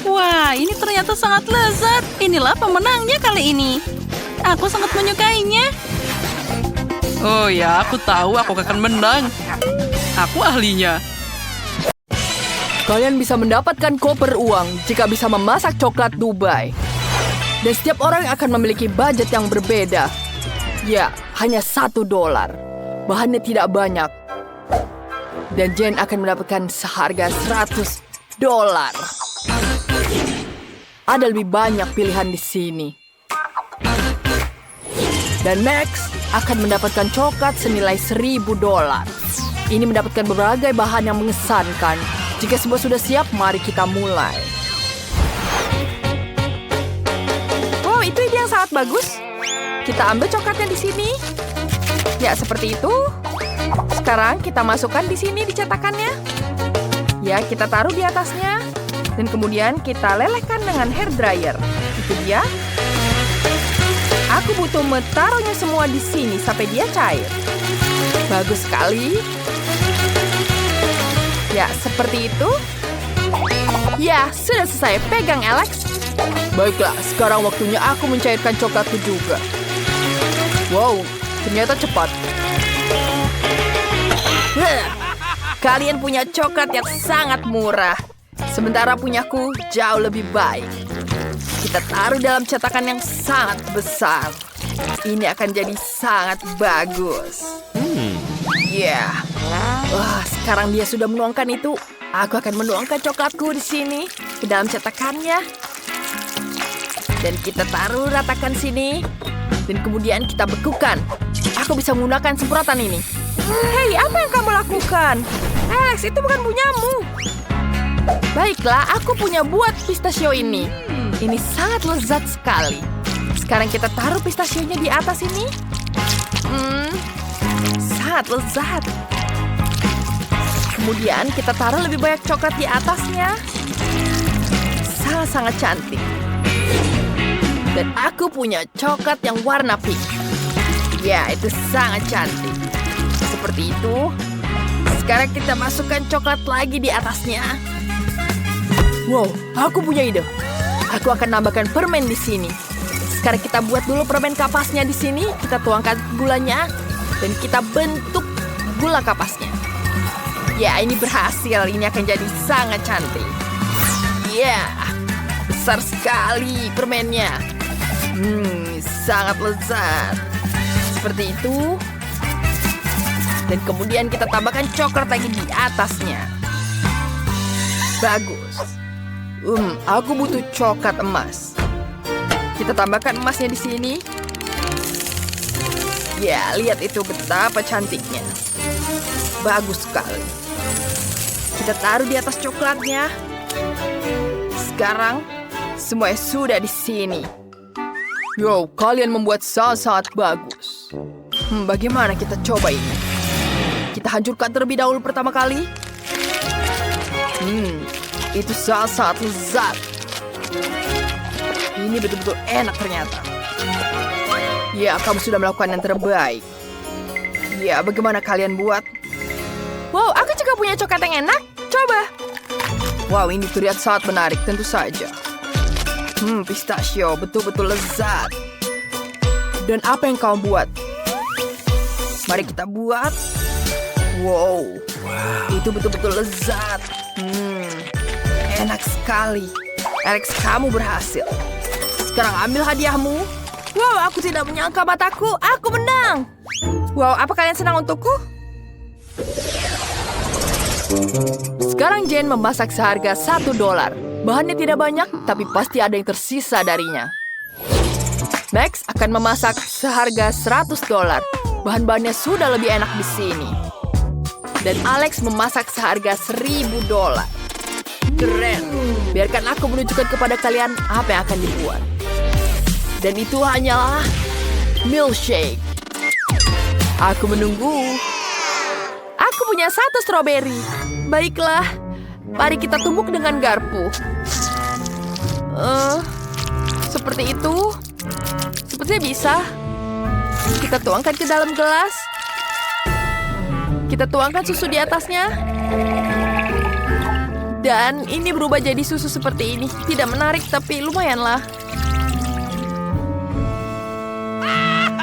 Wah, ini ternyata sangat lezat. Inilah pemenangnya kali ini. Aku sangat menyukainya. Oh ya, aku tahu aku akan menang. Aku ahlinya. Kalian bisa mendapatkan koper uang jika bisa memasak coklat Dubai. Dan setiap orang akan memiliki budget yang berbeda. Ya, hanya $1. Bahannya tidak banyak. Dan Jen akan mendapatkan seharga $100. Ada lebih banyak pilihan di sini. Dan Max akan mendapatkan coklat senilai $1.000. Ini mendapatkan berbagai bahan yang mengesankan. Jika semua sudah siap, mari kita mulai. Oh, itu ide yang sangat bagus. Kita ambil coklatnya di sini. Ya, seperti itu. Sekarang kita masukkan di sini di cetakannya. Ya, kita taruh di atasnya. Dan kemudian kita lelehkan dengan hair dryer. Itu dia. Aku butuh menaruhnya semua di sini sampai dia cair. Bagus sekali. Ya, seperti itu. Ya, sudah selesai. Pegang, Alex. Baiklah, sekarang waktunya aku mencairkan coklatku juga. Wow, ternyata cepat. Kalian punya coklat yang sangat murah. Sementara punyaku jauh lebih baik. Kita taruh dalam cetakan yang sangat besar. Ini akan jadi sangat bagus. Ya. Wah, sekarang dia sudah menuangkan itu. Aku akan menuangkan coklatku di sini ke dalam cetakannya. Dan kita taruh ratakan sini. Dan kemudian kita bekukan. Aku bisa menggunakan semprotan ini. Hei, apa yang kamu lakukan? Alex, itu bukan punyamu. Baiklah, aku punya buat pistachio ini. Ini sangat lezat sekali. Sekarang kita taruh pistachionya di atas ini. Sangat lezat. Kemudian kita taruh lebih banyak coklat di atasnya. Sangat-sangat cantik. Dan aku punya coklat yang warna pink. Ya, itu sangat cantik. Seperti itu. Sekarang kita masukkan coklat lagi di atasnya. Wow, aku punya ide. Aku akan nambahkan permen di sini. Sekarang kita buat dulu permen kapasnya di sini. Kita tuangkan gulanya. Dan kita bentuk gula kapasnya. Ya, ini berhasil. Ini akan jadi sangat cantik. Ya, besar sekali permennya. Sangat lezat. Seperti itu. Dan kemudian kita tambahkan coklat lagi di atasnya. Bagus. Aku butuh coklat emas. Kita tambahkan emasnya di sini. Ya, lihat itu betapa cantiknya. Bagus sekali. Kita taruh di atas coklatnya. Sekarang, semuanya sudah di sini. Yo, kalian membuat sangat bagus. Bagaimana kita coba ini? Kita hancurkan terlebih dahulu pertama kali. Itu sangat lezat. ini betul-betul enak ternyata. Ya, kamu sudah melakukan yang terbaik. Ya, bagaimana kalian buat? Wow, aku juga punya coklat yang enak. Coba. Wow, ini terlihat sangat menarik, tentu saja. Pistachio, betul-betul lezat. Dan apa yang kamu buat? Mari kita buat. Wow, itu betul-betul lezat. Enak sekali. Alex, kamu berhasil. Sekarang ambil hadiahmu. Wow, aku tidak menyangka mataku. Aku menang. Wow, apa kalian senang untukku? Sekarang Jane memasak seharga $1. Bahannya tidak banyak, tapi pasti ada yang tersisa darinya. Max akan memasak seharga $100. Bahan-bahannya sudah lebih enak di sini. Dan Alex memasak seharga $1.000. Keren. Biarkan aku menunjukkan kepada kalian apa yang akan dibuat. Dan itu hanyalah milkshake. Aku menunggu. Aku punya 1 stroberi. Baiklah, mari kita tumbuk dengan garpu. Seperti itu. Sepertinya bisa. Kita tuangkan ke dalam gelas. Kita tuangkan susu di atasnya. Dan ini berubah jadi susu seperti ini. Tidak menarik, tapi lumayanlah.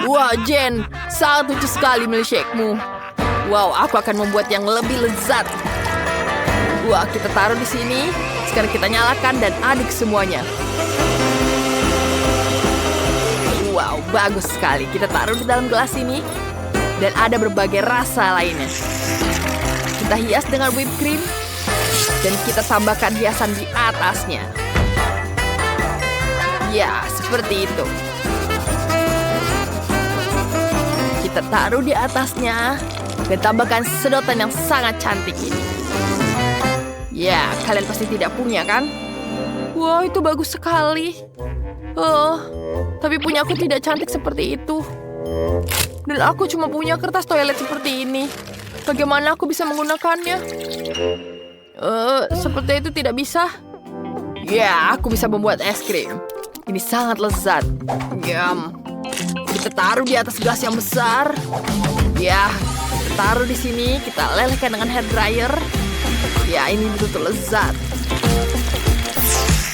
Wah, Jen, sangat lucu sekali milkshake-mu. Wow, aku akan membuat yang lebih lezat. Wah, kita taruh di sini. Sekarang kita nyalakan dan aduk semuanya. Wow, bagus sekali. Kita taruh di dalam gelas ini. Dan ada berbagai rasa lainnya. Kita hias dengan whipped cream. Dan kita tambahkan hiasan di atasnya. Ya, seperti itu. Kita taruh di atasnya. Dan tambahkan sedotan yang sangat cantik ini. Ya, kalian pasti tidak punya kan? Wow, itu bagus sekali. Tapi punya aku tidak cantik seperti itu. Dan aku cuma punya kertas toilet seperti ini. Bagaimana aku bisa menggunakannya? Seperti itu tidak bisa. Ya, aku bisa membuat es krim. Ini sangat lezat. Yum. Kita taruh di atas gelas yang besar. Ya, kita taruh di sini. Kita lelehkan dengan hair dryer. Ya, ini betul-betul lezat.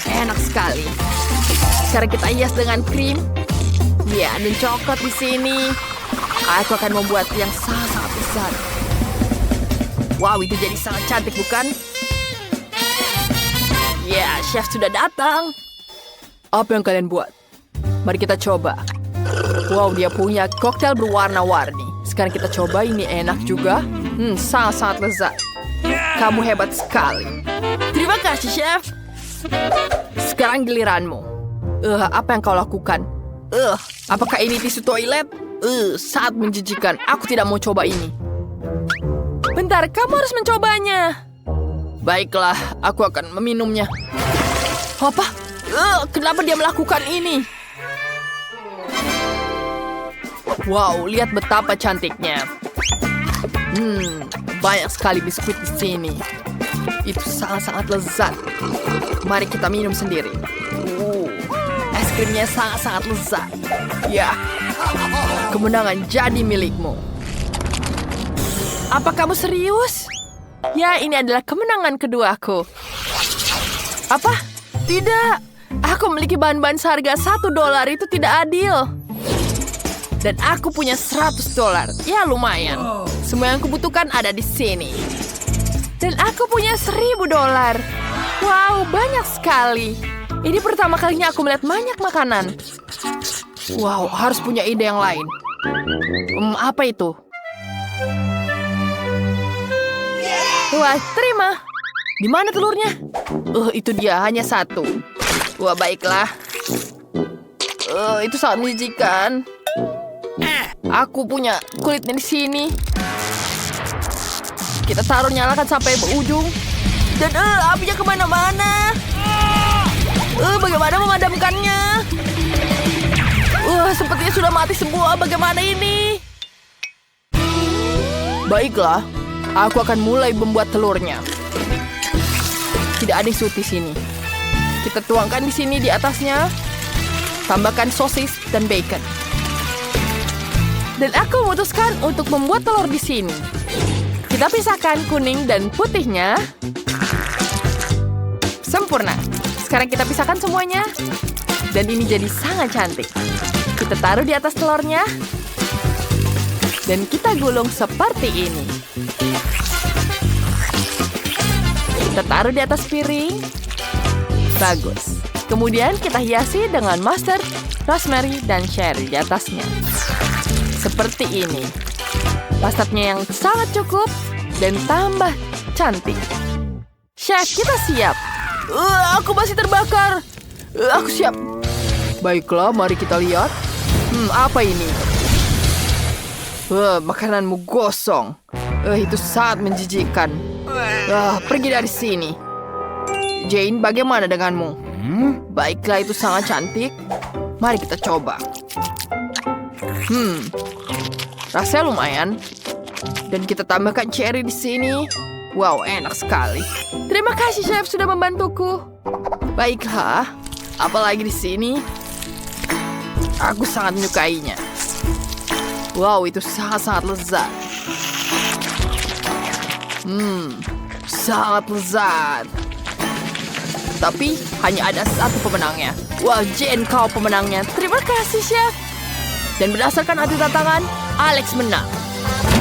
Enak sekali. Sekarang kita hias dengan krim. Ya, dan coklat di sini. Aku akan membuat yang sangat-sangat besar. Wow, itu jadi sangat cantik, bukan? Ya, chef sudah datang. Apa yang kalian buat? Mari kita coba. Wow, dia punya koktail berwarna-warni. Sekarang kita coba, ini enak juga. Sangat-sangat lezat. Kamu hebat sekali. Terima kasih, chef. Sekarang giliranmu. Apa yang kau lakukan? Apakah ini tisu toilet? Sangat menjijikan. Aku tidak mau coba ini. Bentar, kamu harus mencobanya. Baiklah, aku akan meminumnya. Apa? Kenapa dia melakukan ini? Wow, lihat betapa cantiknya. Banyak sekali biskuit di sini. Itu sangat-sangat lezat. Mari kita minum sendiri. Es krimnya sangat-sangat lezat. Ya, kemenangan jadi milikmu. Apa kamu serius? Ya, ini adalah kemenangan keduaku. Apa? Tidak. Aku memiliki bahan-bahan seharga $1. Itu tidak adil. Dan aku punya $100. Ya, lumayan. Semua yang kubutuhkan ada di sini. Dan aku punya $1.000. Wow, banyak sekali. Ini pertama kalinya aku melihat banyak makanan. Wow, harus punya ide yang lain. Apa itu? Wah, terima. Di mana telurnya? Itu dia, hanya 1. Wah, baiklah. Itu sangat menjijikan. Aku punya kulitnya di sini. Kita taruh, nyalakan sampai berujung. Dan apinya kemana-mana. Bagaimana memadamkannya? Sepertinya sudah mati semua. Bagaimana ini? Baiklah, aku akan mulai membuat telurnya. Tidak ada yang di sini. Kita tuangkan di sini di atasnya. Tambahkan sosis dan bacon. Dan aku memutuskan untuk membuat telur di sini. Kita pisahkan kuning dan putihnya. Sempurna. Sekarang kita pisahkan semuanya. Dan ini jadi sangat cantik. Kita taruh di atas telurnya. Dan kita gulung seperti ini. Kita taruh di atas piring. Bagus. Kemudian kita hiasi dengan mustard, rosemary, dan cherry di atasnya. Seperti ini. Mustardnya yang sangat cukup dan tambah cantik. Chef, kita siap. Aku masih terbakar. Aku siap. Baiklah, mari kita lihat. Apa ini? Makananmu gosong. Itu sangat menjijikkan. Pergi dari sini. Jane, bagaimana denganmu? Baiklah, itu sangat cantik. Mari kita coba. Rasanya lumayan. Dan kita tambahkan cherry di sini. Wow, enak sekali. Terima kasih, Chef, sudah membantuku. Baiklah, apalagi di sini? Aku sangat menyukainya. Wow, itu sangat-sangat lezat. Sangat lezat. Tapi hanya ada satu pemenangnya. Wah, Jane, kau pemenangnya. Terima kasih, Chef. Dan berdasarkan adu tantangan, Alex menang.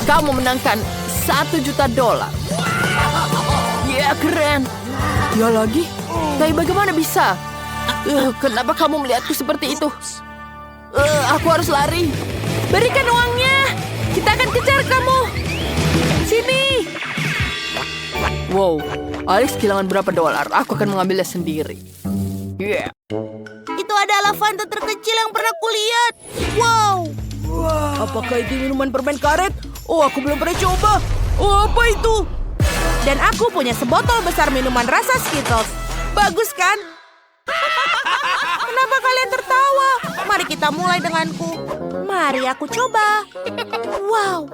Kau memenangkan $1 juta. Ya, keren. Dia lagi? Tapi bagaimana bisa? Kenapa kamu melihatku seperti itu? Aku harus lari. Berikan uangnya. Kita akan kejar kamu. Sini. Wow, Alex kehilangan berapa $? Aku akan mengambilnya sendiri. Yeah. Itu adalah Fanta terkecil yang pernah kulihat. Wow. Apakah itu minuman permen karet? Oh, aku belum pernah coba. Oh, apa itu? Dan aku punya sebotol besar minuman rasa Skittles. Bagus kan? Kenapa kalian tertawa? Mari kita mulai denganku. Mari aku coba. Wow.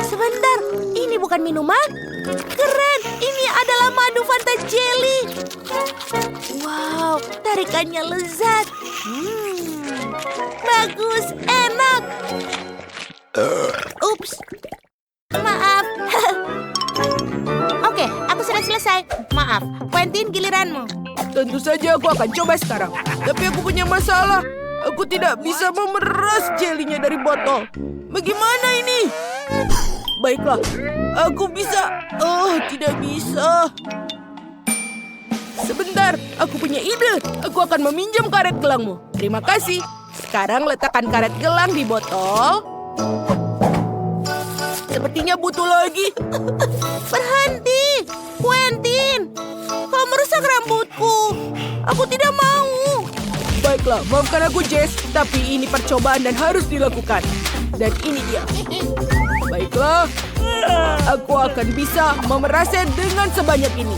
Sebentar, ini bukan minuman? Keren, ini adalah madu Fanta Jelly. Wow, tarikannya lezat. Bagus, enak. Ups. Maaf. Oke, aku sudah selesai. Maaf, Quentin, giliranmu. Tentu saja aku akan coba sekarang. Tapi aku punya masalah. Aku tidak bisa memeras jelinya dari botol. Bagaimana ini? Baiklah, aku bisa. Oh, tidak bisa. Sebentar, aku punya ide. Aku akan meminjam karet gelangmu. Terima kasih. Sekarang letakkan karet gelang di botol. Sepertinya butuh lagi. Berhenti, Quentin. Kau merusak rambutku. Aku tidak mau. Baiklah, maafkan aku, Jess. Tapi ini percobaan dan harus dilakukan. Dan ini dia. Baiklah, aku akan bisa memerasnya dengan sebanyak ini.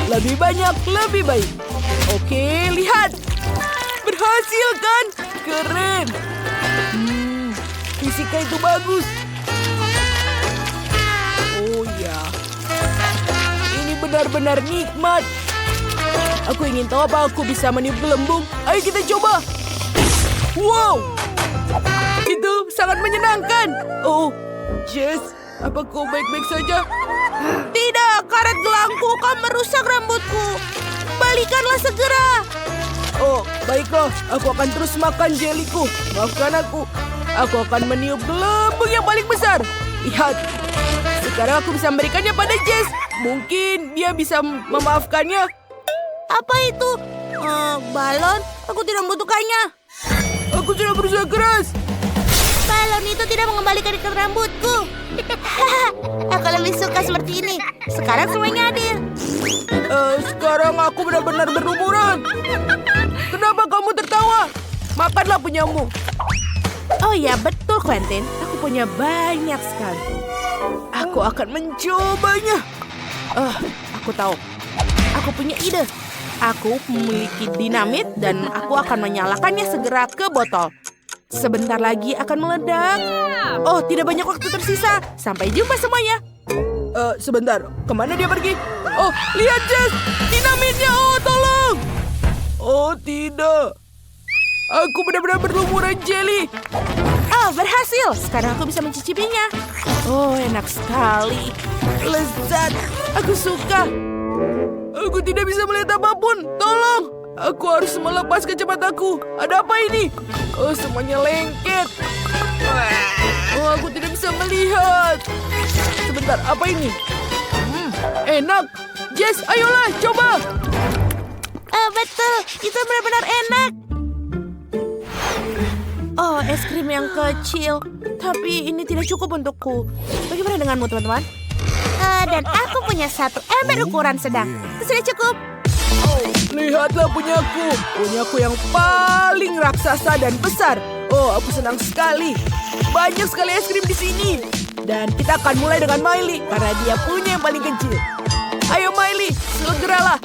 Lebih banyak, lebih baik. Oke, lihat. Berhasil kan? Keren. Fisika itu bagus. Oh ya. Ini benar-benar nikmat. Aku ingin tahu apa aku bisa meniup gelembung. Ayo kita coba. Wow. Itu sangat menyenangkan. Oh, Jess, apa kau baik-baik saja? Tidak, karet gelangku. Kau merusak rambutku. Balikanlah segera. Oh, baiklah. Aku akan terus makan jeliku. Maafkan aku. Aku akan meniup gelembung yang paling besar. Lihat. Sekarang aku bisa memberikannya pada Jess. Mungkin dia bisa memaafkannya. Apa itu? Balon? Aku tidak membutuhkannya. Aku sudah berusaha keras. Balon itu tidak mengembalikan ikat rambutku. Aku lebih suka seperti ini. Sekarang semuanya adil. Sekarang aku benar-benar berlumuran. Kenapa kamu tertawa? Makanlah punyamu. Oh ya, betul, Quentin. Aku punya banyak sekali. Aku akan mencobanya. Aku tahu. Aku punya ide. Aku memiliki dinamit dan aku akan menyalakannya segera ke botol. Sebentar lagi akan meledak. Oh, tidak banyak waktu tersisa. Sampai jumpa semuanya. Sebentar. Kemana dia pergi? Oh, lihat, Jess. Dinamitnya. Oh, tolong. Oh, tidak. Aku benar-benar berlumuran jelly. Oh, berhasil. Sekarang aku bisa mencicipinya. Oh, enak sekali. Lezat. Aku suka. Aku tidak bisa melihat apapun. Tolong. Aku harus melepas kacamataku. Ada apa ini? Oh, semuanya lengket. Oh, aku tidak bisa melihat. Sebentar, apa ini? Enak. Jess, ayolah, coba. Betul. Itu benar-benar enak. Oh, es krim yang kecil. Tapi ini tidak cukup untukku. Bagaimana denganmu, teman-teman? Dan aku punya satu ember ukuran sedang. Itu sudah cukup. Lihatlah punyaku. Punyaku yang paling raksasa dan besar. Oh, aku senang sekali. Banyak sekali es krim di sini. Dan kita akan mulai dengan Miley karena dia punya yang paling kecil. Ayo Miley, segeralah.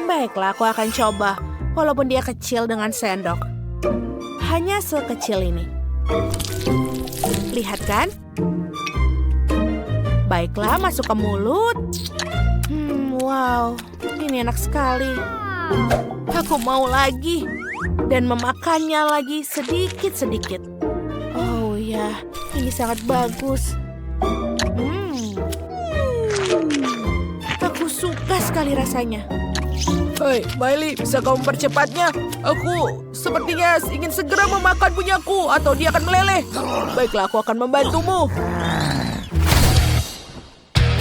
Baiklah, aku akan coba. Walaupun dia kecil dengan sendok. Hanya sekecil ini. Lihat kan? Baiklah, masuk ke mulut. Wow, ini enak sekali. Aku mau lagi. Dan memakannya lagi sedikit-sedikit. Oh ya, ini sangat bagus. Aku suka sekali rasanya. Hei, Miley, bisa kamu mempercepatnya? Aku sepertinya ingin segera memakan punyaku atau dia akan meleleh. Baiklah, aku akan membantumu.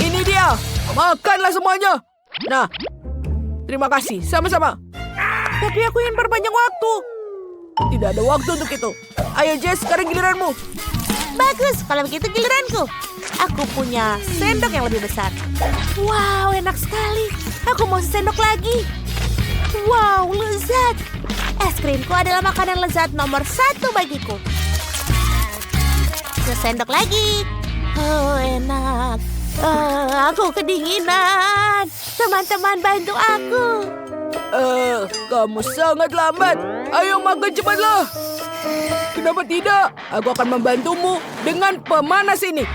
Ini dia. Makanlah semuanya. Nah, terima kasih. Sama-sama. Tapi aku ingin perpanjang waktu. Tidak ada waktu untuk itu. Ayo Jess, sekarang giliranmu. Bagus, kalau begitu giliranku. Aku punya sendok yang lebih besar. Wow, enak sekali. Aku mau sendok lagi. Wow, lezat. Es krimku adalah makanan lezat nomor 1 bagiku. Sendok lagi. Oh, enak. Aku kedinginan. Teman-teman, bantu aku. Kamu sangat lambat. Ayo makan cepatlah. Kenapa tidak? Aku akan membantumu dengan pemanas ini.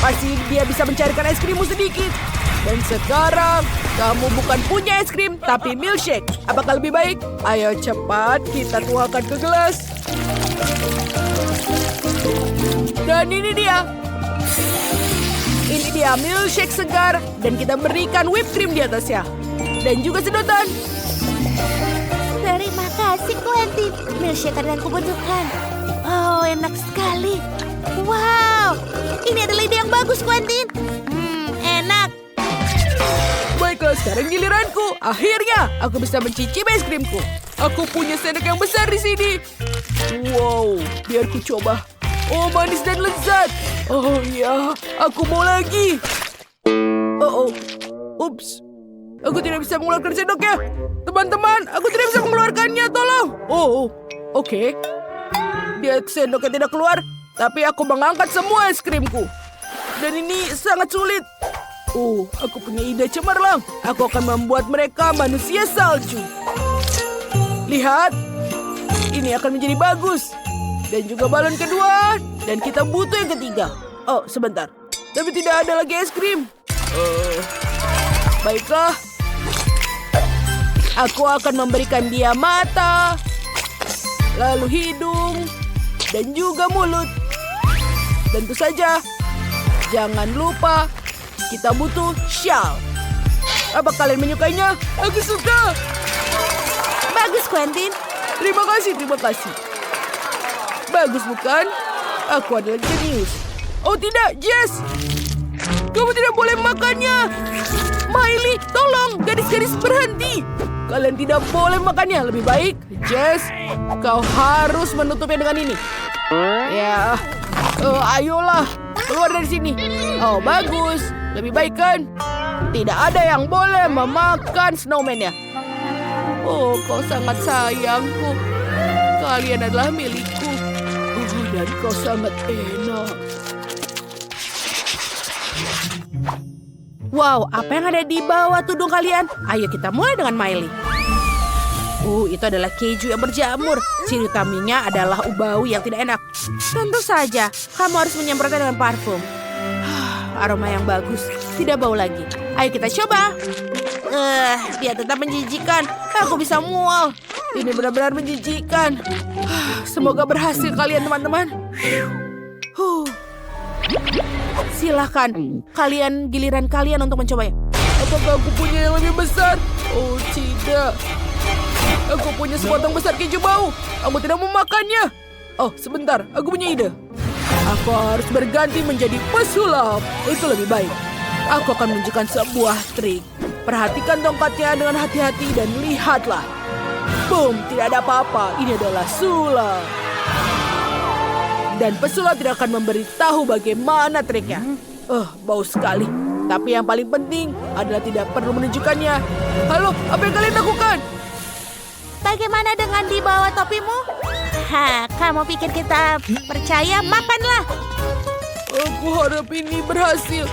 Pasti dia bisa mencarikan es krimmu sedikit. Dan sekarang, kamu bukan punya es krim, tapi milkshake. Apakah lebih baik? Ayo cepat, kita tuangkan ke gelas. Dan ini dia. Ini dia milkshake segar. Dan kita berikan whipped cream di atasnya. Dan juga sedotan. Terima kasih, Quentin. Milkshake yang aku butuhkan. Oh, enak sekali. Wow, ini adalah ide yang bagus, Quentin. Enak. Baiklah, sekarang giliranku. Akhirnya, aku bisa mencicipi es krimku. Aku punya sendok yang besar di sini. Wow, biar ku coba. Oh, manis dan lezat. Oh ya, aku mau lagi. Ups. Aku tidak bisa mengeluarkan sendoknya. Teman-teman, aku tidak bisa mengeluarkannya, tolong. Oke. Dia sendoknya tidak keluar, tapi aku mengangkat semua es krimku. Dan ini sangat sulit. Aku punya ide cemerlang. Aku akan membuat mereka manusia salju. Lihat, ini akan menjadi bagus. Dan juga balon kedua, dan kita butuh yang ketiga. Oh, sebentar. Tapi tidak ada lagi es krim. Baiklah. Aku akan memberikan dia mata, lalu hidung, dan juga mulut. Tentu saja, jangan lupa kita butuh shawl. Apa kalian menyukainya? Aku suka. Bagus, Quentin. Terima kasih. Bagus bukan? Aku adalah jenius. Oh tidak, Jess. Kamu tidak boleh memakannya. Miley, tolong, gadis-gadis berhenti. Kalian tidak boleh makannya. Lebih baik, Jess, kau harus menutupnya dengan ini. Ya, ayolah, keluar dari sini. Oh, bagus. Lebih baik kan? Tidak ada yang boleh memakan snowman-nya. Oh, kau sangat sayangku. Kalian adalah milikku. Oh, dan kau sangat enak. Wow, apa yang ada di bawah tudung kalian? Ayo kita mulai dengan Miley. Itu adalah keju yang berjamur. Ciri utamanya adalah ubawi yang tidak enak. Tentu saja, kamu harus menyemprotnya dengan parfum. Aroma yang bagus, tidak bau lagi. Ayo kita coba. Dia tetap menjijikan. Aku bisa mual. Ini benar-benar menjijikan. Semoga berhasil kalian teman-teman. Silahkan, giliran kalian untuk mencobanya. Apakah aku punya yang lebih besar? Oh tidak. Aku punya sepotong besar keju bau. Aku tidak mau makannya. Oh sebentar, aku punya ide. Aku harus berganti menjadi pesulap. Itu lebih baik. Aku akan menunjukkan sebuah trik. Perhatikan tongkatnya dengan hati-hati dan lihatlah. Boom, tidak ada apa-apa. Ini adalah sulap. Dan pesulap tidak akan memberitahu bagaimana triknya. Bau sekali. Tapi yang paling penting adalah tidak perlu menunjukkannya. Halo, apa yang kalian lakukan? Bagaimana dengan di bawah topimu? Kamu pikir kita percaya? Makanlah. Aku harap ini berhasil.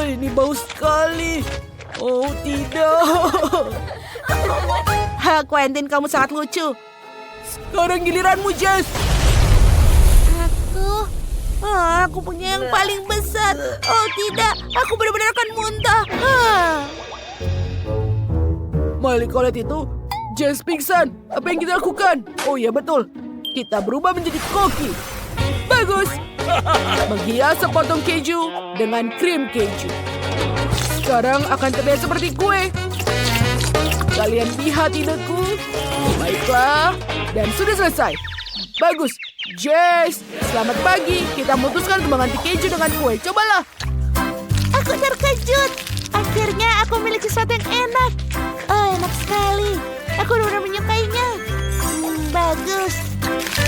Ini bau sekali. Oh, tidak. Quentin, kamu sangat lucu. Sekarang giliranmu, Jess. Aku punya yang paling besar. Oh tidak, aku benar-benar akan muntah. Malik, kau lihat itu? Jess pingsan. Apa yang kita lakukan? Oh iya betul. Kita berubah menjadi koki. Bagus. Menghias sepotong keju dengan krim keju. Sekarang akan terlihat seperti kue. Kalian lihat ideku? Baiklah. Dan sudah selesai. Bagus. Jess, selamat pagi. Kita memutuskan untuk mengganti keju dengan kue. Cobalah. Aku terkejut. Akhirnya aku memiliki sesuatu yang enak. Enak sekali. Aku benar-benar menyukainya. Bagus.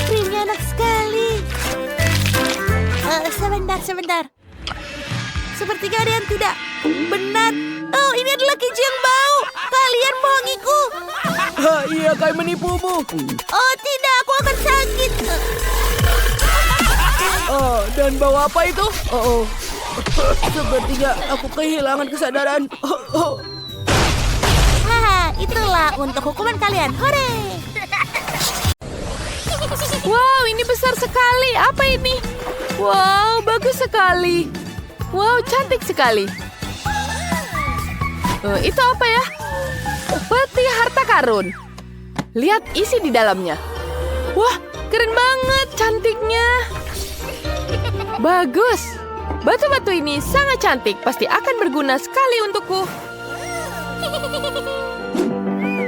Krimnya enak sekali. Sebentar. Sepertinya ada yang tidak benar. Oh, ini adalah keju yang bau. Kalian bohongiku. Iya, kalian menipumu. Oh, tidak. Aku akan sakit. Dan bau apa itu? Sepertinya aku kehilangan kesadaran. Itulah untuk hukuman kalian. Hore! Wow, ini besar sekali. Apa ini? Wow, bagus sekali. Wow, cantik sekali. Itu apa ya? Peti harta karun. Lihat isi di dalamnya. Wah, keren banget cantiknya. Bagus. Batu-batu ini sangat cantik. Pasti akan berguna sekali untukku.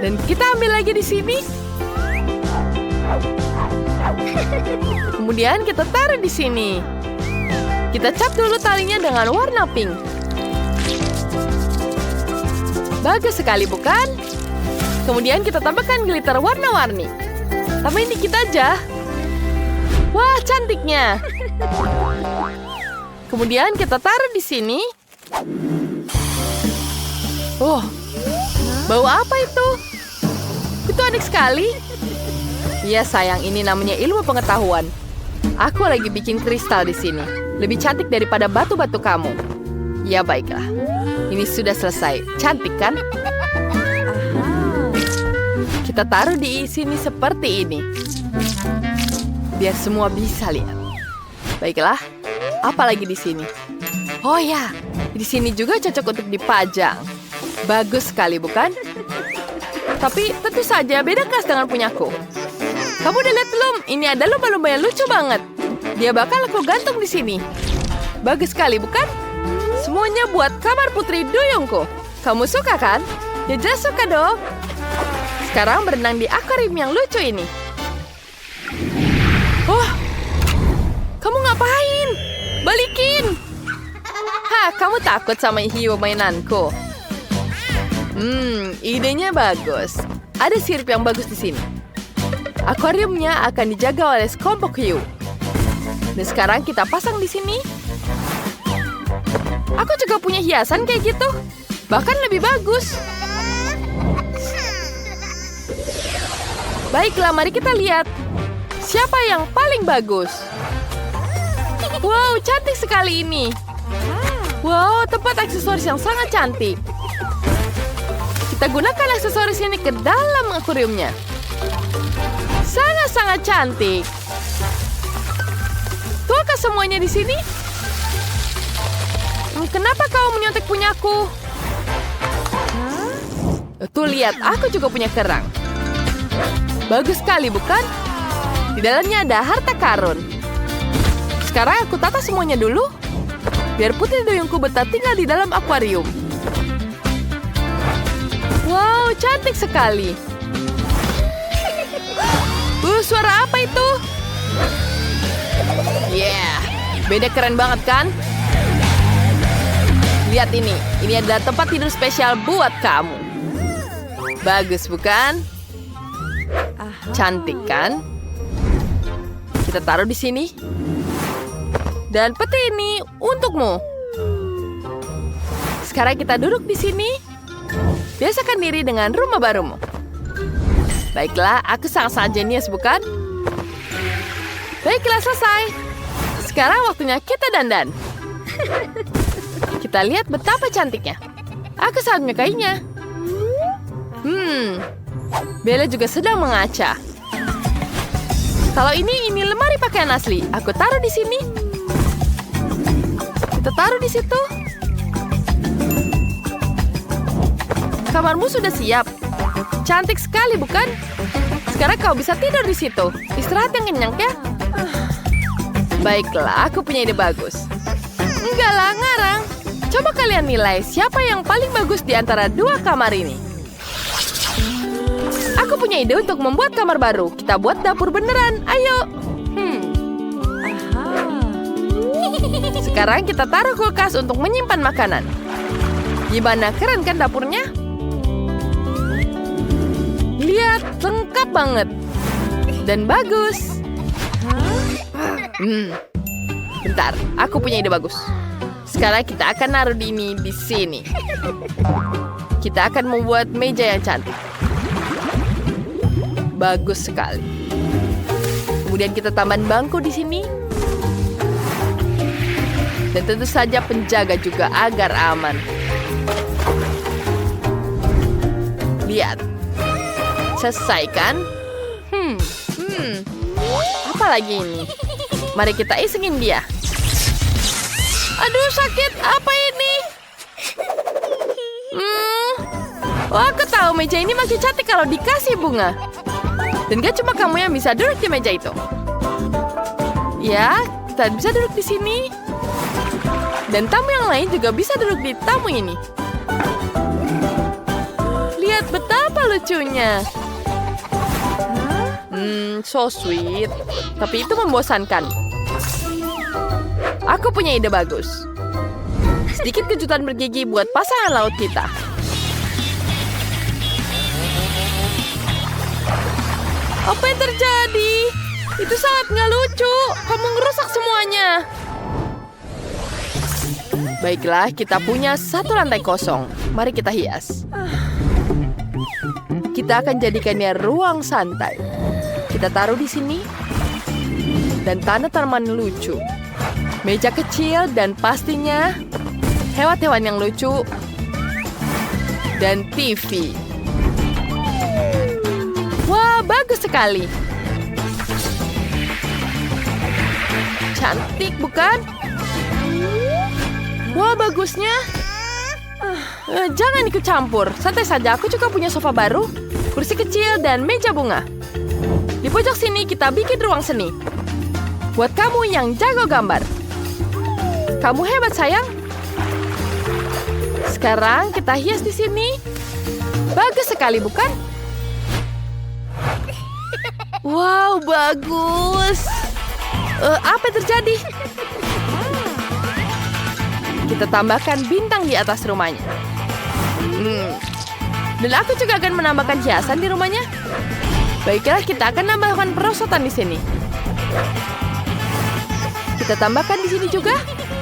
Dan kita ambil lagi di sini. Kemudian kita taruh di sini. Kita cap dulu talinya dengan warna pink. Bagus sekali, bukan? Kemudian kita tambahkan glitter warna-warni. Tambahin dikit aja. Wah, cantiknya. Kemudian kita taruh di sini. Oh, bau apa itu? Itu aneh sekali. Ya sayang, ini namanya ilmu pengetahuan. Aku lagi bikin kristal di sini. Lebih cantik daripada batu-batu kamu. Ya baiklah. Ini sudah selesai. Cantik kan? Kita taruh di sini seperti ini. Biar semua bisa lihat. Baiklah. Apalagi di sini? Oh ya, di sini juga cocok untuk dipajang. Bagus sekali, bukan? Tapi tentu saja beda kelas dengan punyaku. Kamu udah lihat belum? Ini ada lumba-lumba yang lucu banget. Dia bakal aku gantung di sini. Bagus sekali, bukan? Semuanya buat kamar putri duyungku. Kamu suka kan? Ya jelas suka dong. Sekarang berenang di akuarium yang lucu ini. Oh, kamu ngapain? Balikin! Kamu takut sama hiu mainanku? Idenya bagus. Ada sirip yang bagus di sini. Akuariumnya akan dijaga oleh sekelompok hiu. Dan sekarang kita pasang di sini. Aku juga punya hiasan kayak gitu. Bahkan lebih bagus. Baiklah, mari kita lihat. Siapa yang paling bagus? Wow, cantik sekali ini. Wow, tempat aksesoris yang sangat cantik. Kita gunakan aksesoris ini ke dalam akuariumnya. Sangat-sangat cantik. Tuakah semuanya di sini? Kenapa kau menyontek punyaku? Tuh lihat, aku juga punya kerang. Bagus sekali, bukan? Di dalamnya ada harta karun. Sekarang aku tata semuanya dulu, biar putri duyungku betah tinggal di dalam akuarium. Wow, cantik sekali. Suara apa itu? Yeah, beda keren banget kan? Lihat ini adalah tempat tidur spesial buat kamu. Bagus bukan? Cantik kan? Kita taruh di sini. Dan peti ini untukmu. Sekarang kita duduk di sini. Biasakan diri dengan rumah barumu. Baiklah, aku sangat-sangat jenius, bukan? Baiklah, selesai. Sekarang waktunya kita dandan. Kita lihat betapa cantiknya. Aku sangat menyukainya. Bella juga sedang mengaca. Kalau ini lemari pakaian asli. Aku taruh di sini. Kita taruh di situ. Kamarmu sudah siap. Cantik sekali, bukan? Sekarang kau bisa tidur di situ. Istirahat yang kenyang, ya? Baiklah, aku punya ide bagus. Enggak lah, ngarang. Coba kalian nilai siapa yang paling bagus di antara dua kamar ini. Aku punya ide untuk membuat kamar baru. Kita buat dapur beneran. Ayo. Sekarang kita taruh kulkas untuk menyimpan makanan. Gimana, keren kan dapurnya? Lihat, lengkap banget. Dan bagus. Bentar, aku punya ide bagus. Sekarang kita akan naruh ini di sini. Kita akan membuat meja yang cantik. Bagus sekali. Kemudian kita tambahin bangku di sini. Dan tentu saja penjaga juga agar aman. Lihat. Selesai kan? Apa lagi ini? Mari kita isengin dia. Aduh, sakit. Apa ini? Oh, aku tahu meja ini makin cantik kalau dikasih bunga. Dan gak cuma kamu yang bisa duduk di meja itu. Ya, kita bisa duduk di sini. Dan tamu yang lain juga bisa duduk di tamu ini. Lihat betapa lucunya. So sweet. Tapi itu membosankan. Aku punya ide bagus. Sedikit kejutan bergigi buat pasangan laut kita. Apa yang terjadi? Itu sangat nggak lucu. Kamu ngerusak semuanya. Baiklah, kita punya satu lantai kosong. Mari kita hias. Kita akan jadikannya ruang santai. Kita taruh di sini. Dan tanaman lucu. Meja kecil dan pastinya hewan-hewan yang lucu. Dan TV. Wah, bagus sekali. Cantik, bukan? Wah, bagusnya. Jangan ikut campur. Santai saja, aku juga punya sofa baru, kursi kecil, dan meja bunga. Di pojok sini kita bikin ruang seni. Buat kamu yang jago gambar. Kamu hebat, sayang. Sekarang kita hias di sini. Bagus sekali, bukan? Wow, bagus. Apa yang terjadi? Kita tambahkan bintang di atas rumahnya. Dan aku juga akan menambahkan hiasan di rumahnya. Baiklah, kita akan menambahkan perosotan di sini. Kita tambahkan di sini juga.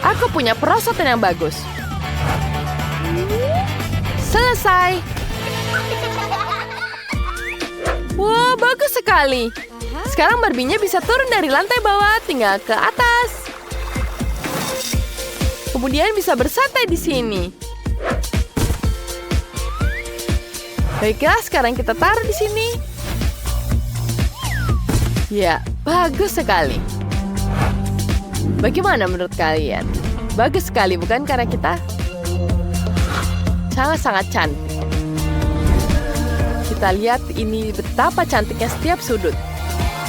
Aku punya perosotan yang bagus. Selesai. Wah, bagus sekali. Sekarang Barbie-nya bisa turun dari lantai bawah tinggal ke atas. Kemudian bisa bersantai di sini. Baiklah, sekarang kita taruh di sini. Ya, bagus sekali. Bagaimana menurut kalian? Bagus sekali, bukan karena kita sangat-sangat cantik. Kita kita lihat ini betapa cantiknya setiap sudut.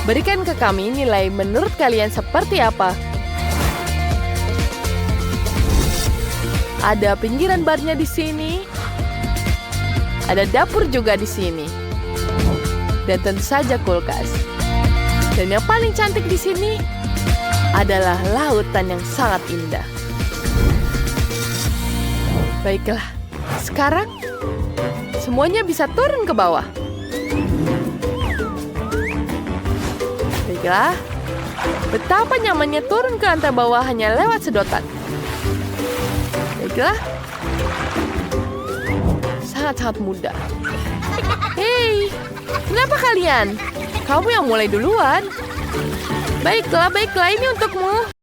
Berikan ke kami nilai menurut kalian seperti apa. Ada pinggiran barnya di sini. Ada dapur juga di sini. Dan tentu saja kulkas. Dan yang paling cantik di sini adalah lautan yang sangat indah. Baiklah, sekarang semuanya bisa turun ke bawah. Baiklah, betapa nyamannya turun ke lantai bawah hanya lewat sedotan. Baiklah, sangat-sangat mudah. Hei, kenapa kalian? Kamu yang mulai duluan. Baiklah, ini untukmu.